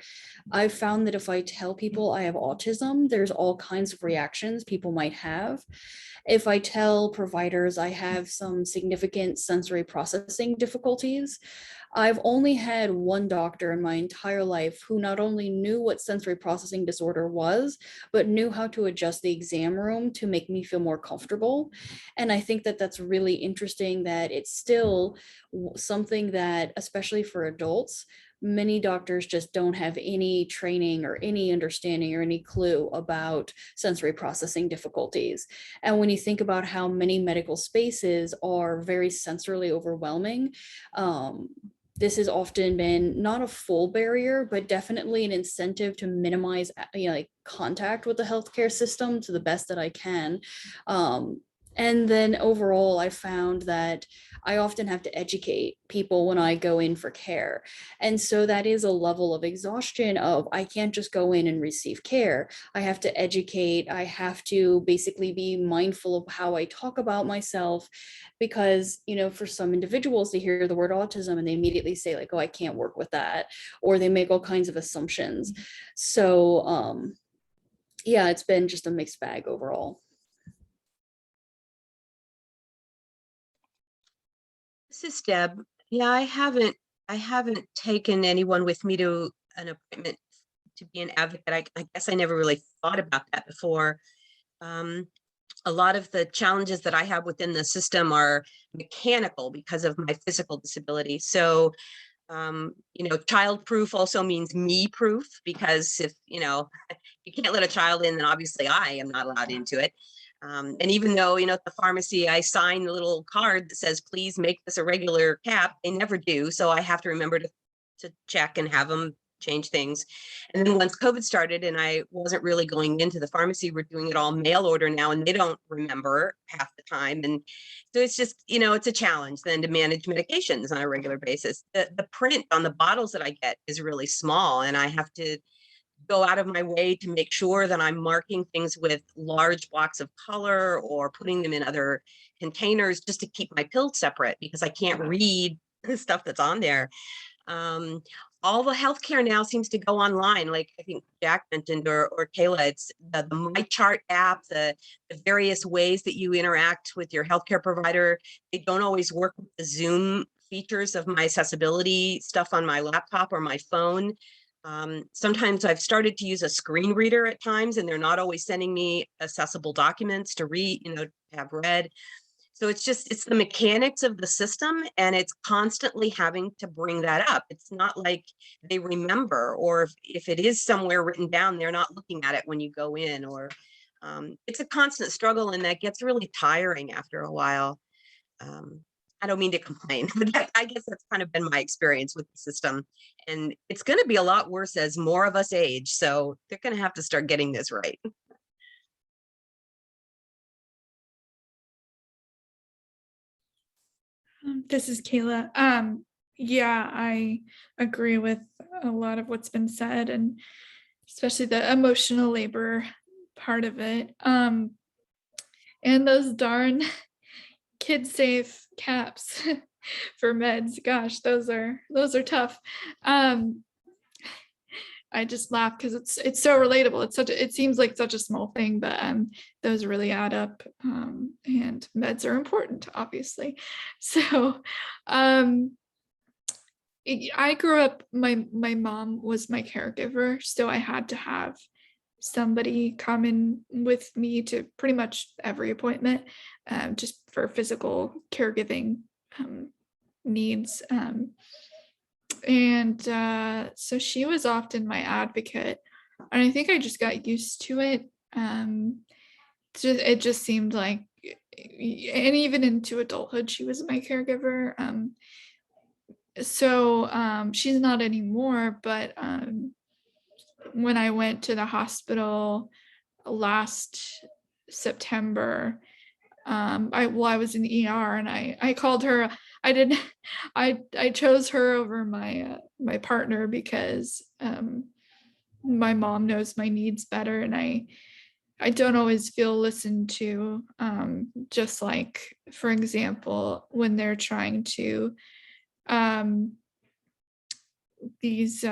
S6: I've found that if I tell people I have autism, there's all kinds of reactions people might have. If I tell providers I have some significant sensory processing difficulties, I've only had one doctor in my entire life who not only knew what sensory processing disorder was, but knew how to adjust the exam room to make me feel more comfortable. And I think that that's really interesting, that it's still something that, especially for adults, many doctors just don't have any training or any understanding or any clue about sensory processing difficulties. And when you think about how many medical spaces are very sensorily overwhelming, this has often been not a full barrier, but definitely an incentive to minimize, like contact with the healthcare system to the best that I can. And then overall, I found that I often have to educate people when I go in for care. And so that is a level of exhaustion of, I can't just go in and receive care. I have to educate. I have to basically be mindful of how I talk about myself, because, for some individuals, they hear the word autism and they immediately say like, oh, I can't work with that, or they make all kinds of assumptions. So, yeah, it's been just a mixed bag overall.
S7: This is Deb. Yeah, I haven't taken anyone with me to an appointment to be an advocate. I guess I never really thought about that before. A lot of the challenges that I have within the system are mechanical because of my physical disability. So, child-proof also means me-proof, because if, you can't let a child in, then obviously I am not allowed into it. And even though, at the pharmacy, I sign the little card that says, please make this a regular cap, they never do. So I have to remember to check and have them change things. And then once COVID started and I wasn't really going into the pharmacy, we're doing it all mail order now, and they don't remember half the time. And so it's just, it's a challenge then to manage medications on a regular basis. The print on the bottles that I get is really small, and I have to go out of my way to make sure that I'm marking things with large blocks of color or putting them in other containers just to keep my pills separate, because I can't read the stuff that's on there. All the healthcare now seems to go online, like I think Jack mentioned, or Kayla. It's the MyChart app, the various ways that you interact with your healthcare provider. They don't always work with the Zoom features of my accessibility stuff on my laptop or my phone. Sometimes I've started to use a screen reader at times, and they're not always sending me accessible documents to read, to have read. So it's the mechanics of the system, and it's constantly having to bring that up. It's not like they remember, or if it is somewhere written down, they're not looking at it when you go in, or it's a constant struggle, and that gets really tiring after a while. I don't mean to complain, but I guess that's kind of been my experience with the system. And it's going to be a lot worse as more of us age. So they're going to have to start getting this right.
S8: This is Kayla. Yeah, I agree with a lot of what's been said, and especially the emotional labor part of it. And those darn kid safe caps for meds. Gosh, those are tough. I just laugh because it's so relatable. It seems like such a small thing, but those really add up. And meds are important, obviously. So I grew up, my mom was my caregiver, so I had to have somebody come in with me to pretty much every appointment, just for physical caregiving needs. So she was often my advocate, and I think I just got used to it. It just seemed like, and even into adulthood, she was my caregiver. She's not anymore, but when I went to the hospital last September, I was in the ER, and I called her. I chose her over my partner because my mom knows my needs better, and I don't always feel listened to. Just like, for example, when they're trying to these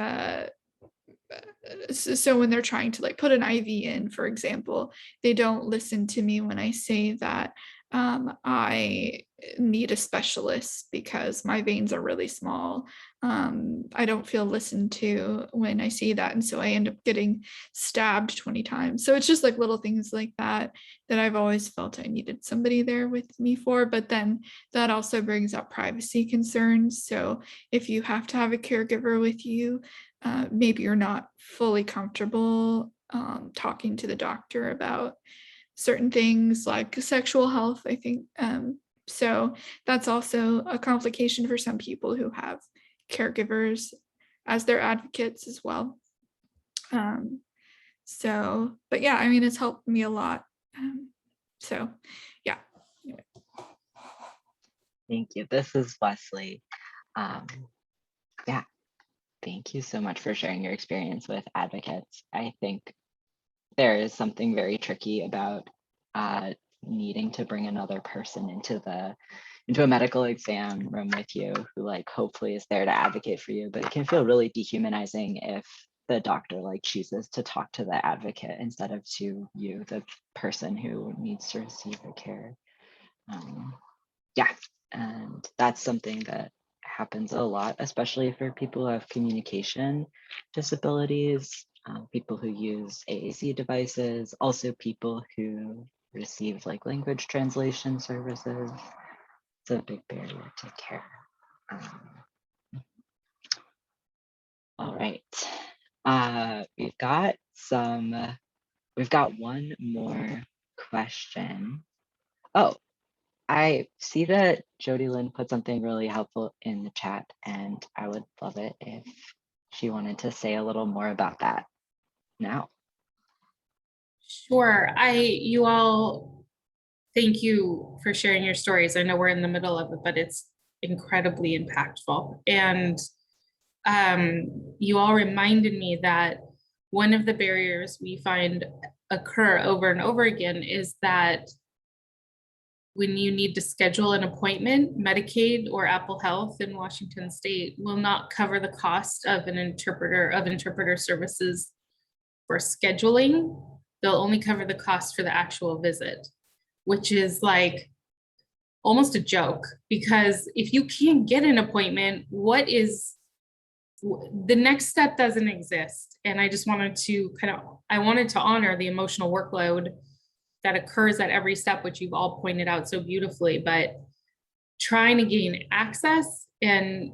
S8: so when they're trying to like put an IV in, for example, they don't listen to me when I say that I need a specialist because my veins are really small. I don't feel listened to when I say that, and so I end up getting stabbed 20 times. So it's just like little things like that that I've always felt I needed somebody there with me for. But then that also brings up privacy concerns. So if you have to have a caregiver with you, maybe you're not fully comfortable talking to the doctor about certain things like sexual health, I think. So that's also a complication for some people who have caregivers as their advocates as well. But yeah, I mean, it's helped me a lot. So yeah. Anyway.
S3: Thank you. This is Wesley. Yeah, thank you so much for sharing your experience with advocates. I think there is something very tricky about needing to bring another person into a medical exam room with you who like hopefully is there to advocate for you, but it can feel really dehumanizing if the doctor like chooses to talk to the advocate instead of to you, the person who needs to receive the care. Yeah, and that's something that happens a lot, especially for people who have communication disabilities, people who use AAC devices, also people who receive like language translation services. It's a big barrier to care. All right, we've got one more question. Oh, I see that Jodilyn put something really helpful in the chat, and I would love it if she wanted to say a little more about that now.
S4: Sure. You all, thank you for sharing your stories. I know we're in the middle of it, but it's incredibly impactful. And you all reminded me that one of the barriers we find occur over and over again is that when you need to schedule an appointment, Medicaid or Apple Health in Washington State will not cover the cost of interpreter services for scheduling. They'll only cover the cost for the actual visit, which is like almost a joke, because if you can't get an appointment, the next step doesn't exist. And I just wanted to honor the emotional workload that occurs at every step, which you've all pointed out so beautifully, but trying to gain access and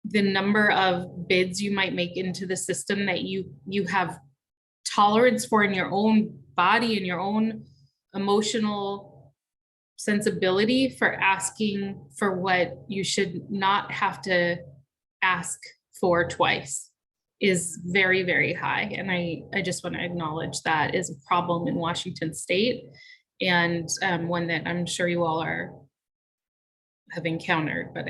S4: the number of bids you might make into the system that you have tolerance for in your own body and your own emotional sensibility for asking for what you should not have to ask for twice is very, very high. And I just want to acknowledge that is a problem in Washington State, and one that I'm sure you all have encountered, but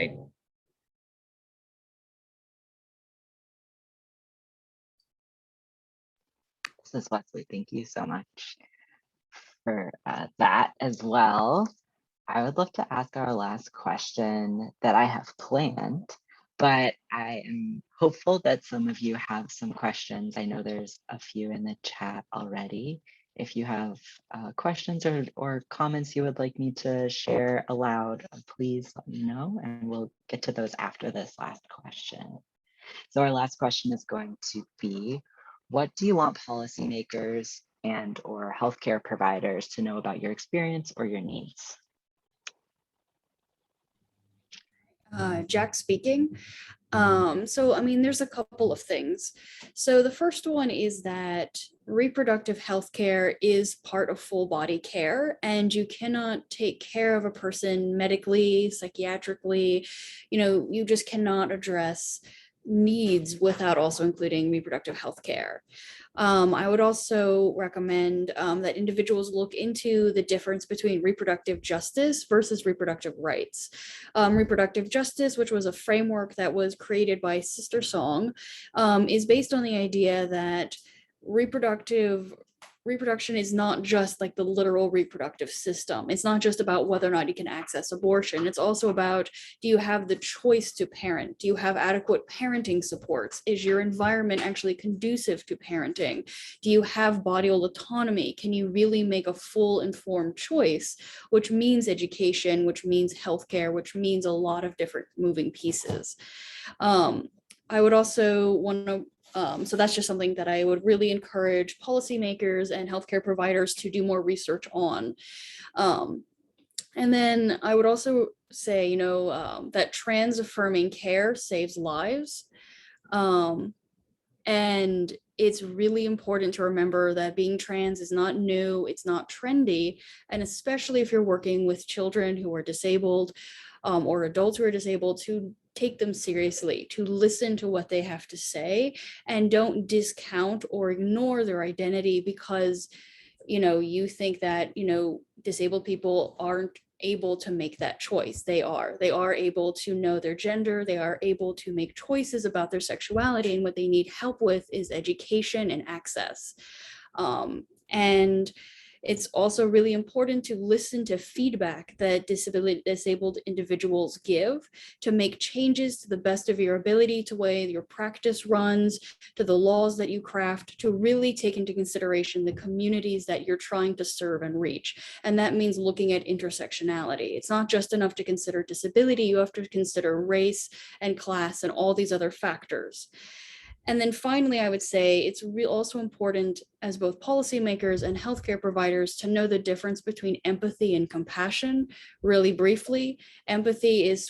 S3: This is Wesley. Thank you so much for that as well. I would love to ask our last question that I have planned, but I am hopeful that some of you have some questions. I know there's a few in the chat already. If you have questions or comments you would like me to share aloud, please let me know, and we'll get to those after this last question. So our last question is going to be, what do you want policymakers and or healthcare providers to know about your experience or your needs?
S6: Jack speaking. So, I mean, there's a couple of things. So the first one is that reproductive health care is part of full body care, and you cannot take care of a person medically, psychiatrically, you just cannot address needs without also including reproductive health care. I would also recommend that individuals look into the difference between reproductive justice versus reproductive rights. Reproductive justice, which was a framework that was created by Sister Song, is based on the idea that reproductive reproduction is not just like the literal reproductive system. It's not just about whether or not you can access abortion. It's also about, do you have the choice to parent? Do you have adequate parenting supports? Is your environment actually conducive to parenting? Do you have body autonomy? Can you really make a full informed choice, which means education, which means healthcare, which means a lot of different moving pieces. I would also want to so that's just something that I would really encourage policymakers and healthcare providers to do more research on. And then I would also say, that trans affirming care saves lives. And it's really important to remember that being trans is not new, it's not trendy. And especially if you're working with children who are disabled or adults who are disabled, to take them seriously, to listen to what they have to say, and don't discount or ignore their identity because, you think that, disabled people aren't able to make that choice. They are able to know their gender. They are able to make choices about their sexuality, and what they need help with is education and access. And it's also really important to listen to feedback that disabled individuals give, to make changes to the best of your ability, to the way your practice runs, to the laws that you craft, to really take into consideration the communities that you're trying to serve and reach. And that means looking at intersectionality. It's not just enough to consider disability, you have to consider race and class and all these other factors. And then finally, I would say it's also important as both policymakers and healthcare providers to know the difference between empathy and compassion. Really briefly, empathy is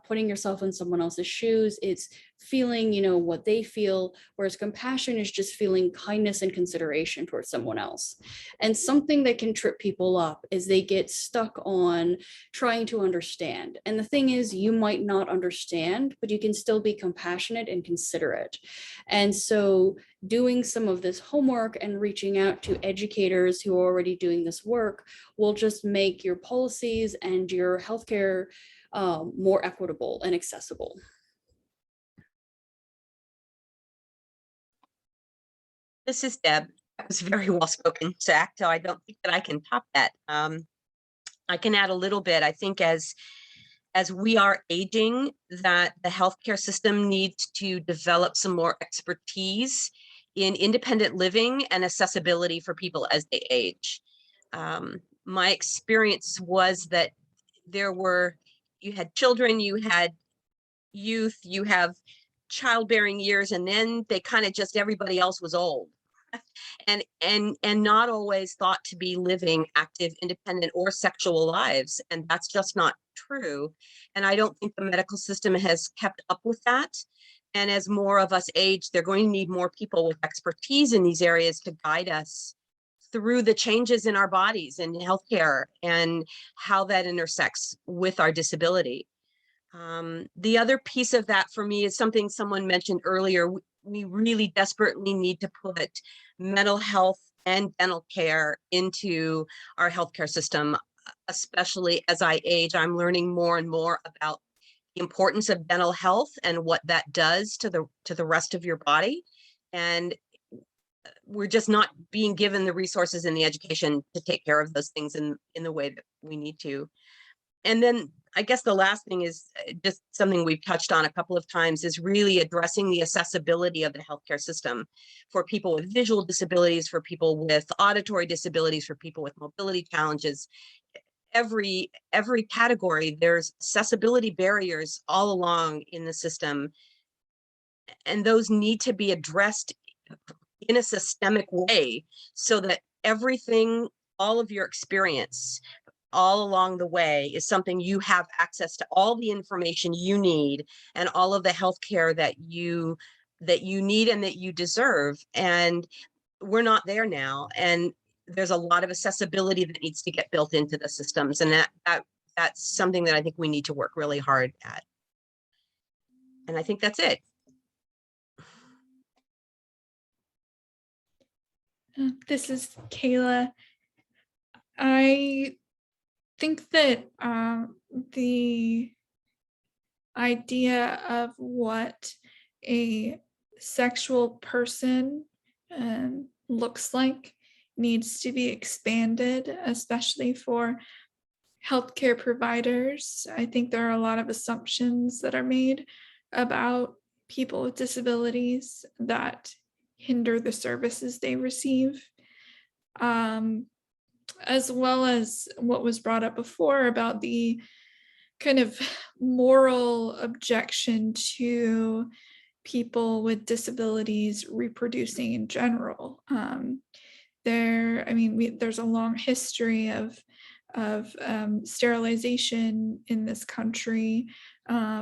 S6: putting yourself in someone else's shoes. It's feeling, what they feel, whereas compassion is just feeling kindness and consideration towards someone else. And something that can trip people up is they get stuck on trying to understand. And the thing is, you might not understand, but you can still be compassionate and considerate. And so doing some of this homework and reaching out to educators who are already doing this work will just make your policies and your healthcare more equitable and accessible.
S7: This is Deb. That was very well spoken, Zach. So I don't think that I can top that. I can add a little bit. I think as we are aging, that the healthcare system needs to develop some more expertise in independent living and accessibility for people as they age. My experience was that you had children, you had youth, you have childbearing years, and then they kind of just, everybody else was old and not always thought to be living active, independent or sexual lives. And that's just not true. And I don't think the medical system has kept up with that. And as more of us age, they're going to need more people with expertise in these areas to guide us through the changes in our bodies and healthcare and how that intersects with our disability. The other piece of that for me is something someone mentioned earlier. We really desperately need to put mental health and dental care into our healthcare system, especially as I age. I'm learning more and more about the importance of dental health and what that does to the rest of your body. And we're just not being given the resources and the education to take care of those things in the way that we need to. And then I guess the last thing is just something we've touched on a couple of times, is really addressing the accessibility of the healthcare system for people with visual disabilities, for people with auditory disabilities, for people with mobility challenges. Every category, there's accessibility barriers all along in the system, and those need to be addressed in a systemic way so that everything, all of your experience all along the way is something you have access to, all the information you need and all of the healthcare that you need and that you deserve. And we're not there now. And there's a lot of accessibility that needs to get built into the systems. And that's something that I think we need to work really hard at. And I think that's it.
S8: This is Kayla. I think that the idea of what a sexual person looks like needs to be expanded, especially for healthcare providers. I think there are a lot of assumptions that are made about people with disabilities that hinder the services they receive. As well as what was brought up before about the kind of moral objection to people with disabilities reproducing in general. There's a long history of sterilization in this country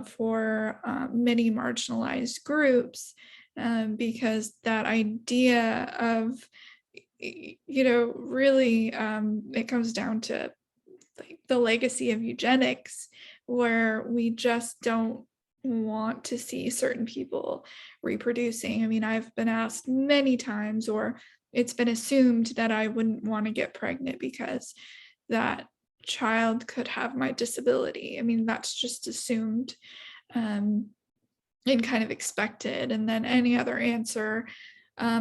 S8: for many marginalized groups, because that idea of, really it comes down to like the legacy of eugenics, where we just don't want to see certain people reproducing. I mean, I've been asked many times, or it's been assumed that I wouldn't want to get pregnant because that child could have my disability. I mean, that's just assumed and kind of expected. And then any other answer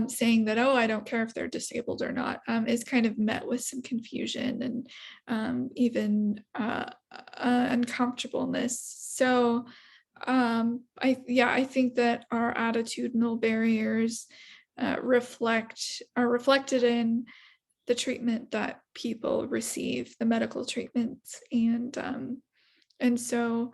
S8: saying that, oh, I don't care if they're disabled or not, is kind of met with some confusion and even uncomfortableness. So I think that our attitudinal barriers are reflected in the treatment that people receive, the medical treatments, and so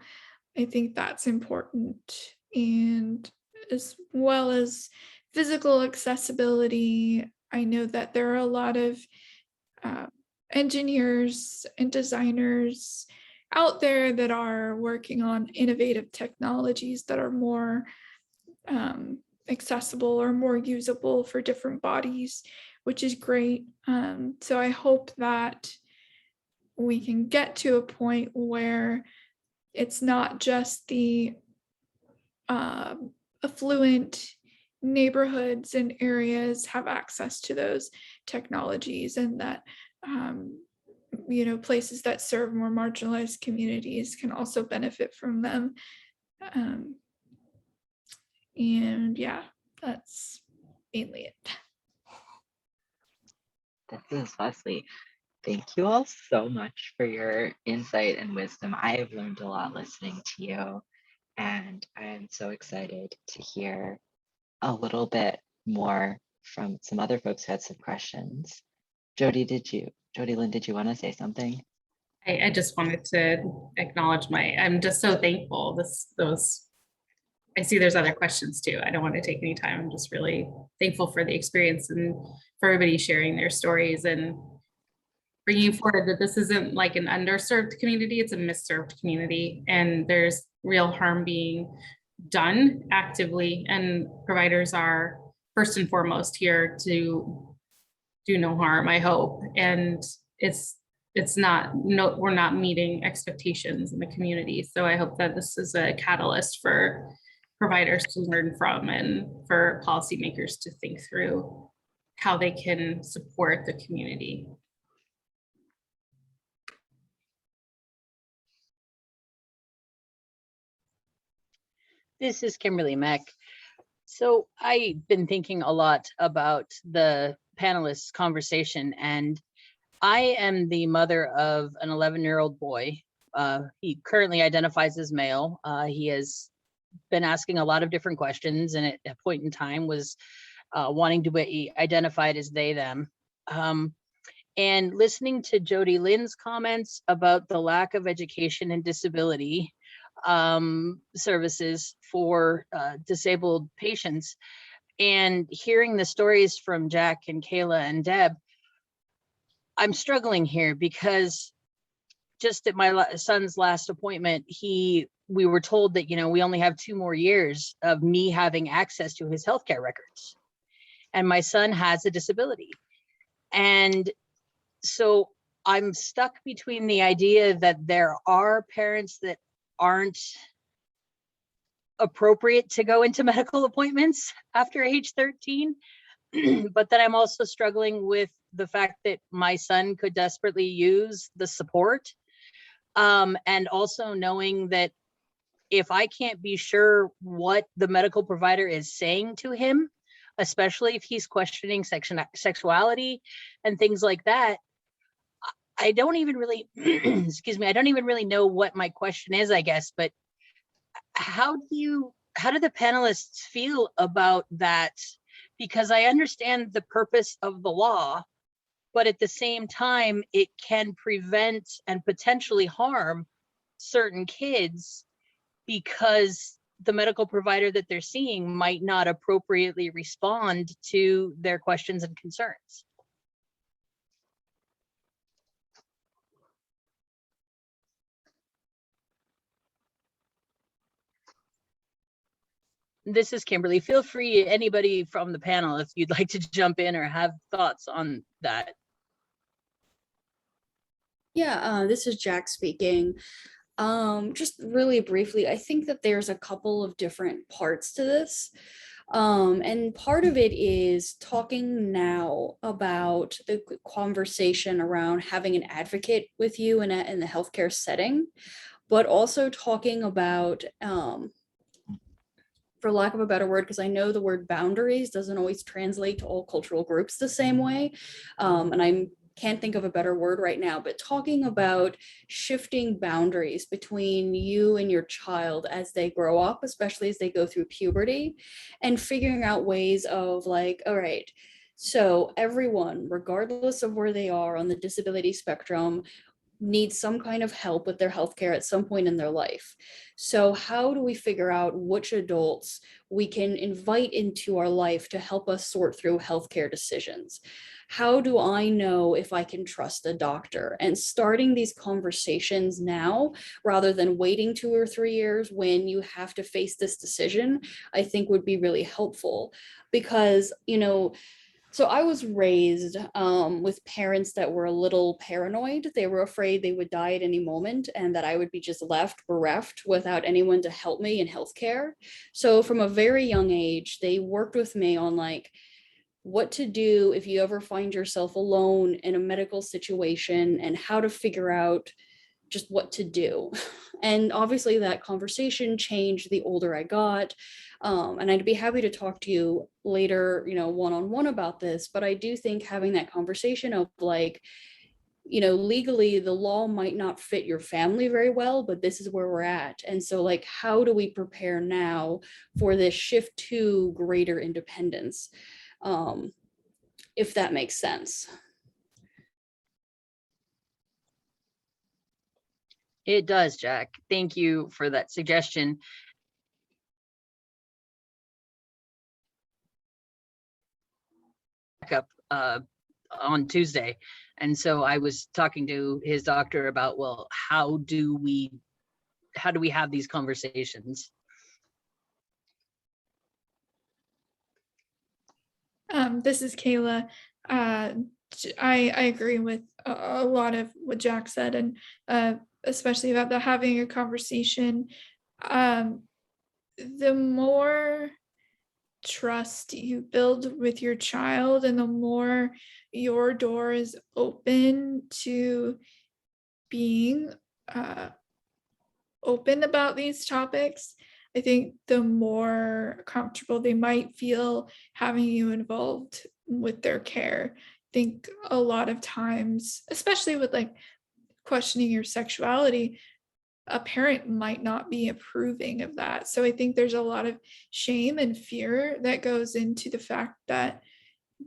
S8: I think that's important, and as well as physical accessibility. I know that there are a lot of engineers and designers out there that are working on innovative technologies that are more accessible or more usable for different bodies, which is great. So I hope that we can get to a point where it's not just the affluent neighborhoods and areas have access to those technologies, and that places that serve more marginalized communities can also benefit from them. And yeah, that's mainly it.
S3: This is Leslie. Thank you all so much for your insight and wisdom. I have learned a lot listening to you, and I am so excited to hear a little bit more from some other folks who had some questions. Jodilyn, did you want to say something?
S4: I just wanted to acknowledge I'm just so thankful. I see there's other questions too. I don't want to take any time. I'm just really thankful for the experience and for everybody sharing their stories and bringing forward that this isn't like an underserved community, it's a misserved community, and there's real harm being done actively, and providers are first and foremost here to do no harm, I hope. And we're not meeting expectations in the community. So I hope that this is a catalyst for providers to learn from and for policymakers to think through how they can support the community.
S1: This is Kimberly Mack. So I've been thinking a lot about the panelists' conversation, and I am the mother of an 11-year-old boy. He currently identifies as male. He has been asking a lot of different questions, and at a point in time was wanting to be identified as they, them. And listening to Jodilyn's comments about the lack of education and disability services for disabled patients, and hearing the stories from Jack and Kayla and Deb, I'm struggling here because just at my son's last appointment, we were told that, we only have 2 more years of me having access to his healthcare records. And my son has a disability. And so I'm stuck between the idea that there are parents that aren't appropriate to go into medical appointments after age 13, but that I'm also struggling with the fact that my son could desperately use the support. And also knowing that if I can't be sure what the medical provider is saying to him, especially if he's questioning sexuality and things like that. I don't even really, excuse me, I don't even really know what my question is, I guess, but how do the panelists feel about that? Because I understand the purpose of the law, but at the same time, it can prevent and potentially harm certain kids because the medical provider that they're seeing might not appropriately respond to their questions and concerns. This is Kimberly. Feel free, anybody from the panel, if you'd like to jump in or have thoughts on that.
S6: Yeah, this is Jack speaking. Just really briefly, I think that there's a couple of different parts to this. And part of it is talking now about the conversation around having an advocate with you in the healthcare setting, but also talking about, for lack of a better word, because I know the word boundaries doesn't always translate to all cultural groups the same way. And I can't think of a better word right now, but talking about shifting boundaries between you and your child as they grow up, especially as they go through puberty, and figuring out ways of like, all right, so everyone, regardless of where they are on the disability spectrum, needs some kind of help with their healthcare at some point in their life. So how do we figure out which adults we can invite into our life to help us sort through healthcare decisions? How do I know if I can trust a doctor? And starting these conversations now, rather than waiting 2 or 3 years when you have to face this decision, I think would be really helpful. Because, you know, so I was raised with parents that were a little paranoid. They were afraid they would die at any moment and that I would be just left bereft without anyone to help me in healthcare. So from a very young age, they worked with me on like what to do if you ever find yourself alone in a medical situation and how to figure out just what to do. And obviously that conversation changed the older I got. And I'd be happy to talk to you later, you know, one-on-one about this, but I do think having that conversation of like, you know, legally the law might not fit your family very well, but this is where we're at. And so like, how do we prepare now for this shift to greater independence? If that makes sense.
S1: It does, Jack. Thank you for that suggestion. Up on Tuesday, and so I was talking to his doctor about, well, how do we have these conversations?
S8: This is Kayla. I agree with a lot of what Jack said, and especially about the having a conversation. The more trust you build with your child and the more your door is open to being open about these topics, I think the more comfortable they might feel having you involved with their care. I think a lot of times, especially with like questioning your sexuality, a parent might not be approving of that. So I think there's a lot of shame and fear that goes into the fact that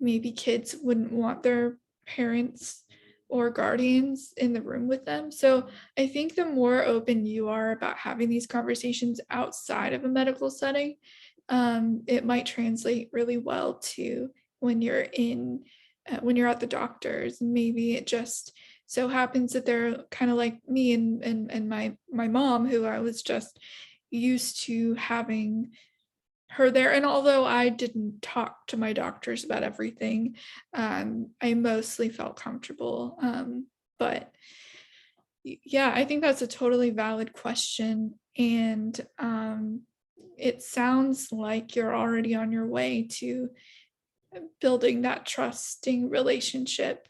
S8: maybe kids wouldn't want their parents or guardians in the room with them. So I think the more open you are about having these conversations outside of a medical setting, it might translate really well to when you're when you're at the doctor's. Maybe it just so happens that they're kind of like me and my mom, who I was just used to having her there. And although I didn't talk to my doctors about everything, I mostly felt comfortable. But yeah, I think that's a totally valid question. And it sounds like you're already on your way to building that trusting relationship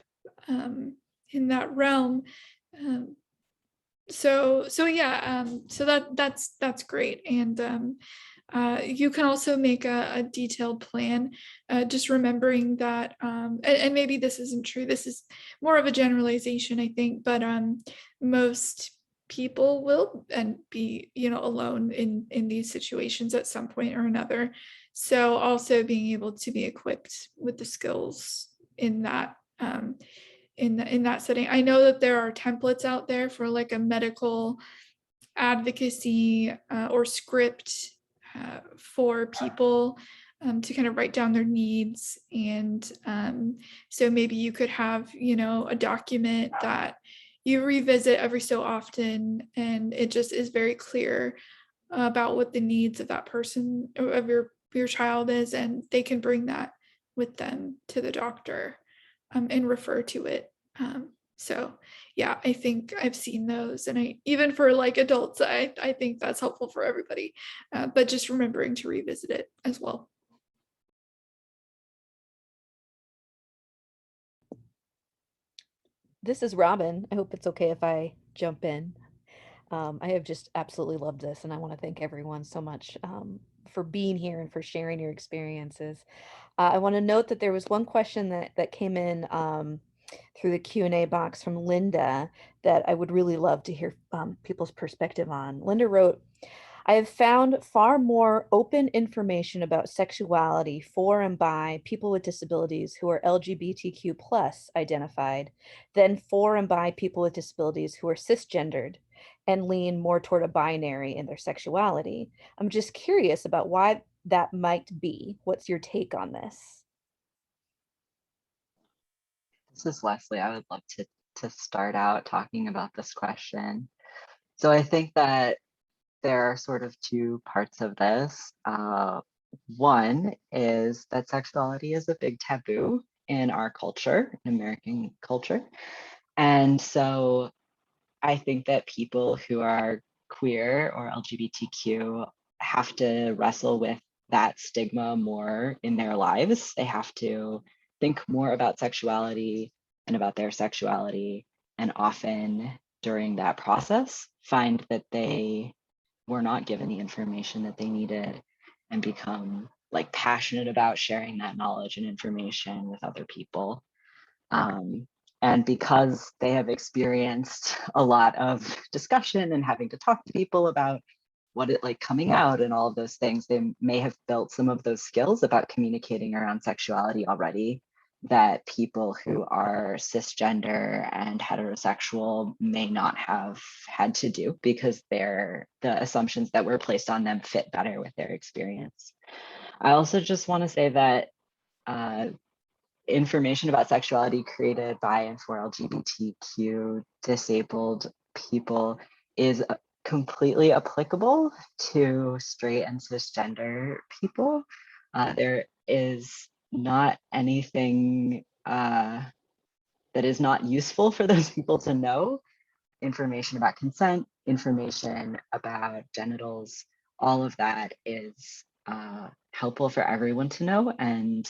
S8: in that realm. So yeah, so that's great. And You can also make a detailed plan, just remembering that, and maybe this isn't true, this is more of a generalization, I think, but most people will and be, alone in these situations at some point or another. So also being able to be equipped with the skills in that in that setting. I know that there are templates out there for like a medical advocacy or script for people to kind of write down their needs. And so maybe you could have, a document that you revisit every so often, and it just is very clear about what the needs of that person or of your child is, and they can bring that with them to the doctor and refer to it. So yeah, I think I've seen those, and even for like adults, I think that's helpful for everybody, but just remembering to revisit it as well.
S2: This is Robin. I hope it's okay if I jump in. I have just absolutely loved this, and I want to thank everyone so much for being here and for sharing your experiences. I want to note that there was one question that came in through the Q&A box from Linda that I would really love to hear people's perspective on. Linda wrote, I have found far more open information about sexuality for and by people with disabilities who are LGBTQ plus identified than for and by people with disabilities who are cisgendered and lean more toward a binary in their sexuality. I'm just curious about why that might be. What's your take on this?
S3: This is Leslie. I would love to start out talking about this question. So I think that there are sort of two parts of this. One is that sexuality is a big taboo in our culture, in American culture. And so I think that people who are queer or LGBTQ have to wrestle with that stigma more in their lives. They have to think more about sexuality and about their sexuality, and often during that process find that they were not given the information that they needed and become like passionate about sharing that knowledge and information with other people. And because they have experienced a lot of discussion and having to talk to people about what it like coming out and all of those things, they may have built some of those skills about communicating around sexuality already that people who are cisgender and heterosexual may not have had to do because the assumptions that were placed on them fit better with their experience. I also just want to say that information about sexuality created by and for LGBTQ disabled people is completely applicable to straight and cisgender people. There is not anything that is not useful for those people to know. Information about consent, information about genitals, all of that is helpful for everyone to know. And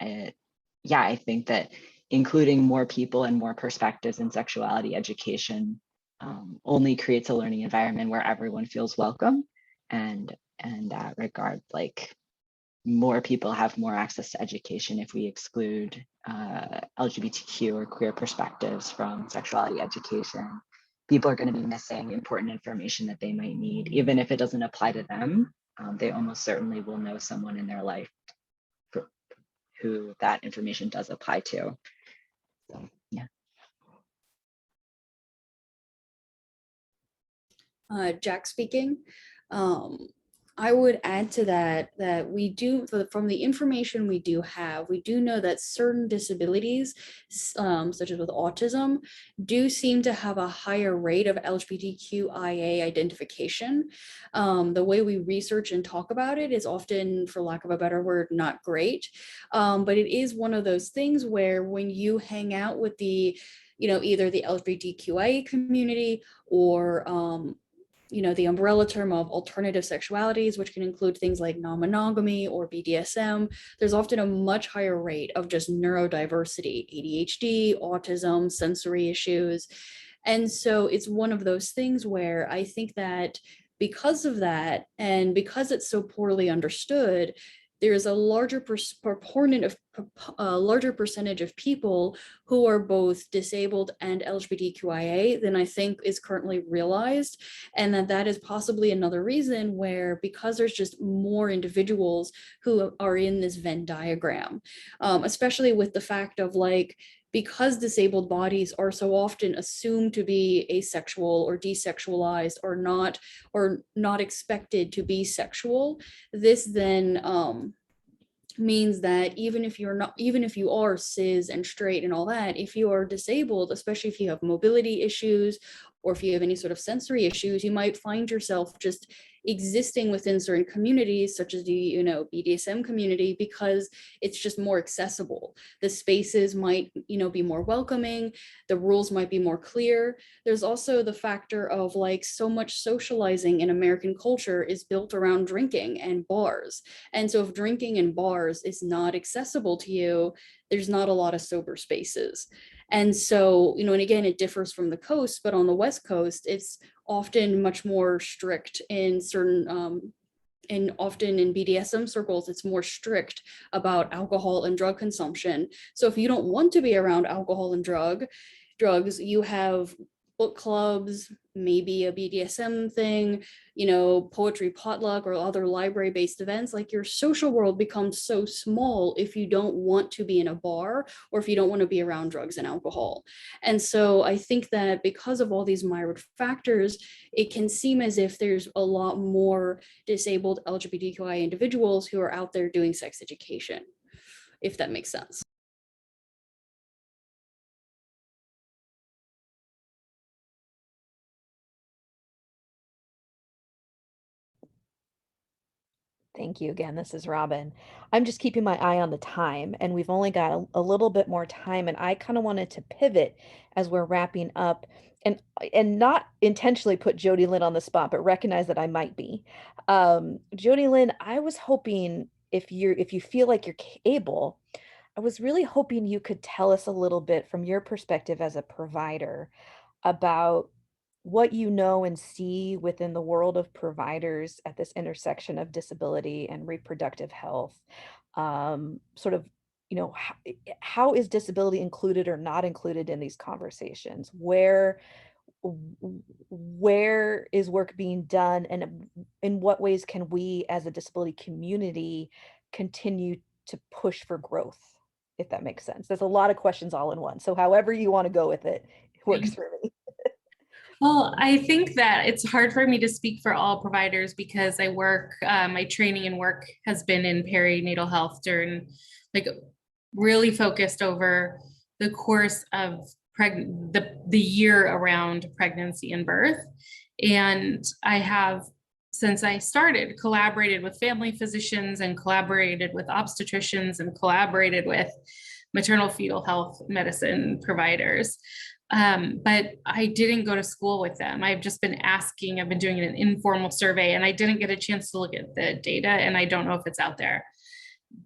S3: I think that including more people and more perspectives in sexuality education only creates a learning environment where everyone feels welcome. And in that regard, like more people have more access to education if we exclude LGBTQ or queer perspectives from sexuality education. People are going to be missing important information that they might need, even if it doesn't apply to them. They almost certainly will know someone in their life who that information does apply to. So, yeah.
S6: Jack speaking. I would add to that we do, from the information we do have, we do know that certain disabilities, such as with autism, do seem to have a higher rate of LGBTQIA identification. The way we research and talk about it is often, for lack of a better word, not great. But it is one of those things where when you hang out with the, either the LGBTQIA community or the umbrella term of alternative sexualities, which can include things like non-monogamy or BDSM, there's often a much higher rate of just neurodiversity, ADHD, autism, sensory issues. And so it's one of those things where I think that because of that, and because it's so poorly understood, there's a larger percentage of people who are both disabled and LGBTQIA than I think is currently realized. And that is possibly another reason where, because there's just more individuals who are in this Venn diagram, especially with the fact of like, because disabled bodies are so often assumed to be asexual or desexualized or not expected to be sexual, this then means that even if you are cis and straight and all that, if you are disabled, especially if you have mobility issues or if you have any sort of sensory issues, you might find yourself just existing within certain communities, such as the BDSM community, because it's just more accessible. The spaces might be more welcoming, the rules might be more clear. There's also the factor of like, so much socializing in American culture is built around drinking and bars, and so if drinking and bars is not accessible to you, there's not a lot of sober spaces. And so, and again, it differs from the coast, but on the West Coast, it's often much more strict in certain, and often in BDSM circles, it's more strict about alcohol and drug consumption. So if you don't want to be around alcohol and drugs, you have book clubs, maybe a BDSM thing, poetry potluck or other library-based events. Like, your social world becomes so small if you don't want to be in a bar or if you don't want to be around drugs and alcohol. And so I think that because of all these myriad factors, it can seem as if there's a lot more disabled LGBTQI individuals who are out there doing sex education, if that makes sense.
S2: Thank you again. This is Robin. I'm just keeping my eye on the time, and we've only got a little bit more time, and I kind of wanted to pivot as we're wrapping up and not intentionally put Jodilyn on the spot, but recognize that I might be. Jodilyn, I was hoping, if you feel like you're able, I was really hoping you could tell us a little bit from your perspective as a provider about what you know and see within the world of providers at this intersection of disability and reproductive health. Sort of, how is disability included or not included in these conversations? Where is work being done, and in what ways can we as a disability community continue to push for growth, if that makes sense? There's a lot of questions all in one, so however you want to go with it works for me.
S4: Well, I think that it's hard for me to speak for all providers because I work, my training and work has been in perinatal health during, like, really focused over the course of the year around pregnancy and birth. And I have, since I started, collaborated with family physicians and collaborated with obstetricians and collaborated with maternal fetal health medicine providers. But I didn't go to school with them. I've just been asking, I've been doing an informal survey, and I didn't get a chance to look at the data, and I don't know if it's out there.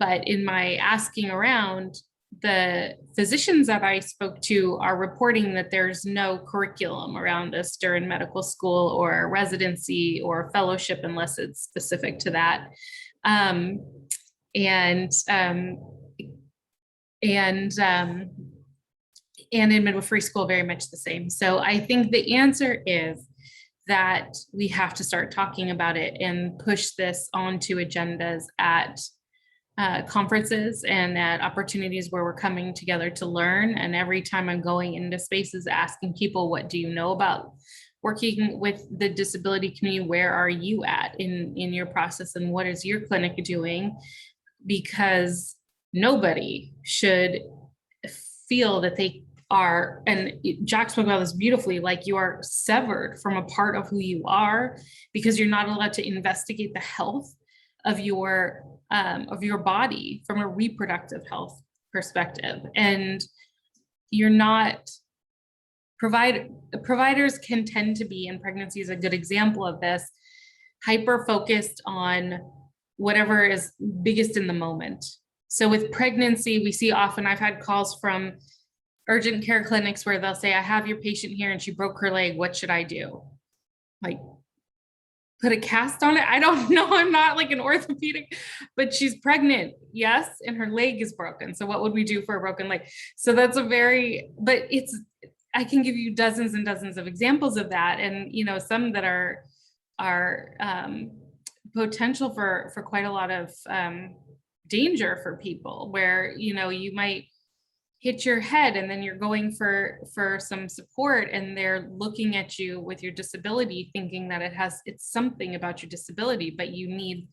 S4: But in my asking around, the physicians that I spoke to are reporting that there's no curriculum around this during medical school or residency or fellowship unless it's specific to that. And in midwifery school, very much the same. So I think the answer is that we have to start talking about it and push this onto agendas at conferences and at opportunities where we're coming together to learn. And every time I'm going into spaces asking people, what do you know about working with the disability community? Where are you at in your process, and what is your clinic doing? Because nobody should feel that they are, and Jack spoke about this beautifully, like you are severed from a part of who you are because you're not allowed to investigate the health of your body from a reproductive health perspective. And you're not, providers can tend to be, and pregnancy is a good example of this, hyper focused on whatever is biggest in the moment. So with pregnancy, we see often, I've had calls from urgent care clinics where they'll say, I have your patient here and she broke her leg, what should I do? Like, put a cast on it. I don't know. I'm not like an orthopedic, but she's pregnant. Yes. And her leg is broken. So what would we do for a broken leg? So that's but I can give you dozens and dozens of examples of that. And, some that are potential for quite a lot of danger for people where, you might hit your head and then you're going for some support and they're looking at you with your disability thinking that it's something about your disability, but you need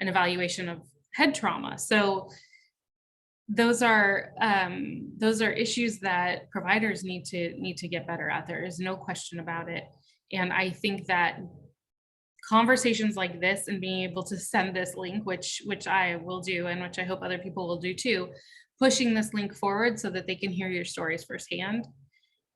S4: an evaluation of head trauma. So those are issues that providers need to get better at. There is no question about it. And I think that conversations like this and being able to send this link, which I will do and which I hope other people will do too, pushing this link forward so that they can hear your stories firsthand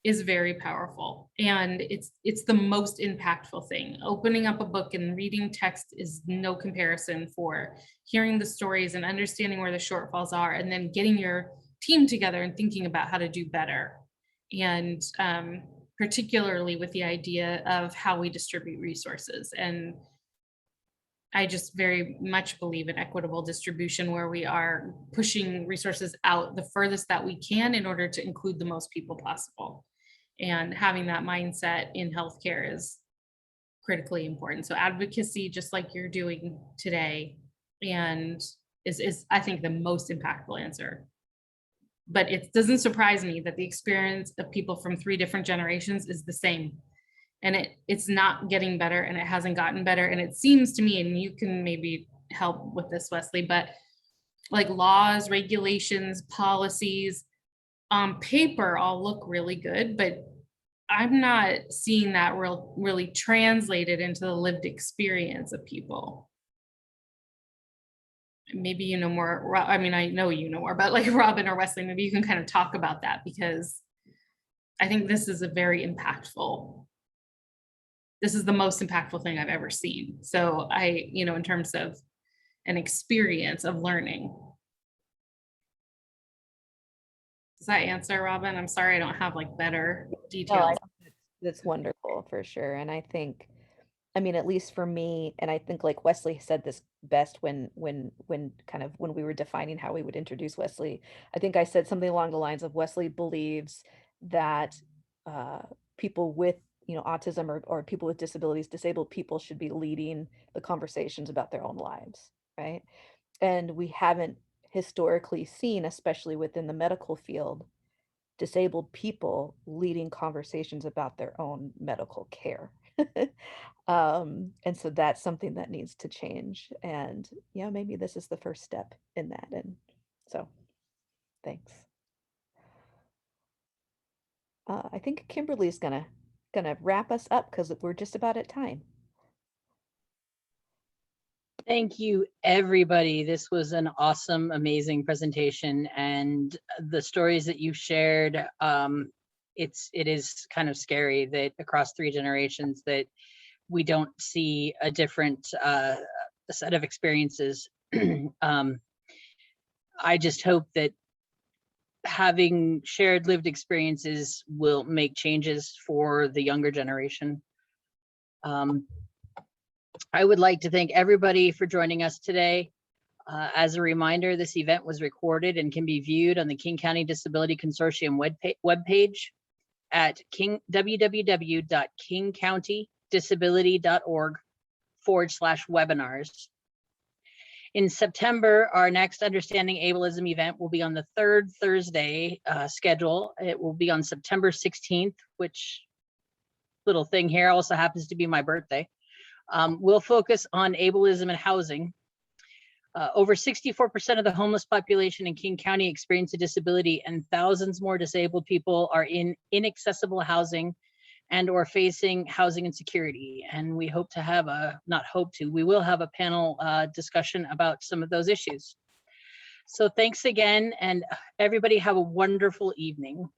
S4: is very powerful. And it's the most impactful thing. Opening up a book and reading text is no comparison for hearing the stories and understanding where the shortfalls are, and then getting your team together and thinking about how to do better. And particularly with the idea of how we distribute resources. And I just very much believe in equitable distribution where we are pushing resources out the furthest that we can in order to include the most people possible. And having that mindset in healthcare is critically important. So advocacy, just like you're doing today, and is I think the most impactful answer. But it doesn't surprise me that the experience of people from 3 different generations is the same. And it's not getting better, and it hasn't gotten better. And it seems to me, and you can maybe help with this, Wesley, but like laws, regulations, policies on paper all look really good, but I'm not seeing that really translated into the lived experience of people. Maybe you know more. I mean, I know you know more, but like Robin or Wesley, maybe you can kind of talk about that, because I think this is this is the most impactful thing I've ever seen. So in terms of an experience of learning. Does that answer, Robin? I'm sorry, I don't have like better details.
S2: That's wonderful for sure. And I think, at least for me, and I think like Wesley said this best when we were defining how we would introduce Wesley, I think I said something along the lines of Wesley believes that people with autism or people with disabilities, disabled people, should be leading the conversations about their own lives, right? And we haven't historically seen, especially within the medical field, disabled people leading conversations about their own medical care. And so that's something that needs to change. And maybe this is the first step in that. And so thanks. I think Kimberly's gonna wrap us up because we're just about at time.
S1: Thank you, everybody. This was an awesome, amazing presentation, and the stories that you shared, it is kind of scary that across 3 generations that we don't see a different set of experiences. I just hope that having shared lived experiences will make changes for the younger generation. I would like to thank everybody for joining us today. As a reminder, this event was recorded and can be viewed on the King County Disability Consortium webpage at www.kingcountydisability.org/webinars. In September, our next Understanding Ableism event will be on the 3rd Thursday schedule. It will be on September 16th, which, little thing here, also happens to be my birthday. We'll focus on ableism and housing. Over 64% of the homeless population in King County experience a disability, and thousands more disabled people are in inaccessible housing and or facing housing insecurity. And we hope to have we will have a panel discussion about some of those issues. So thanks again, and everybody have a wonderful evening.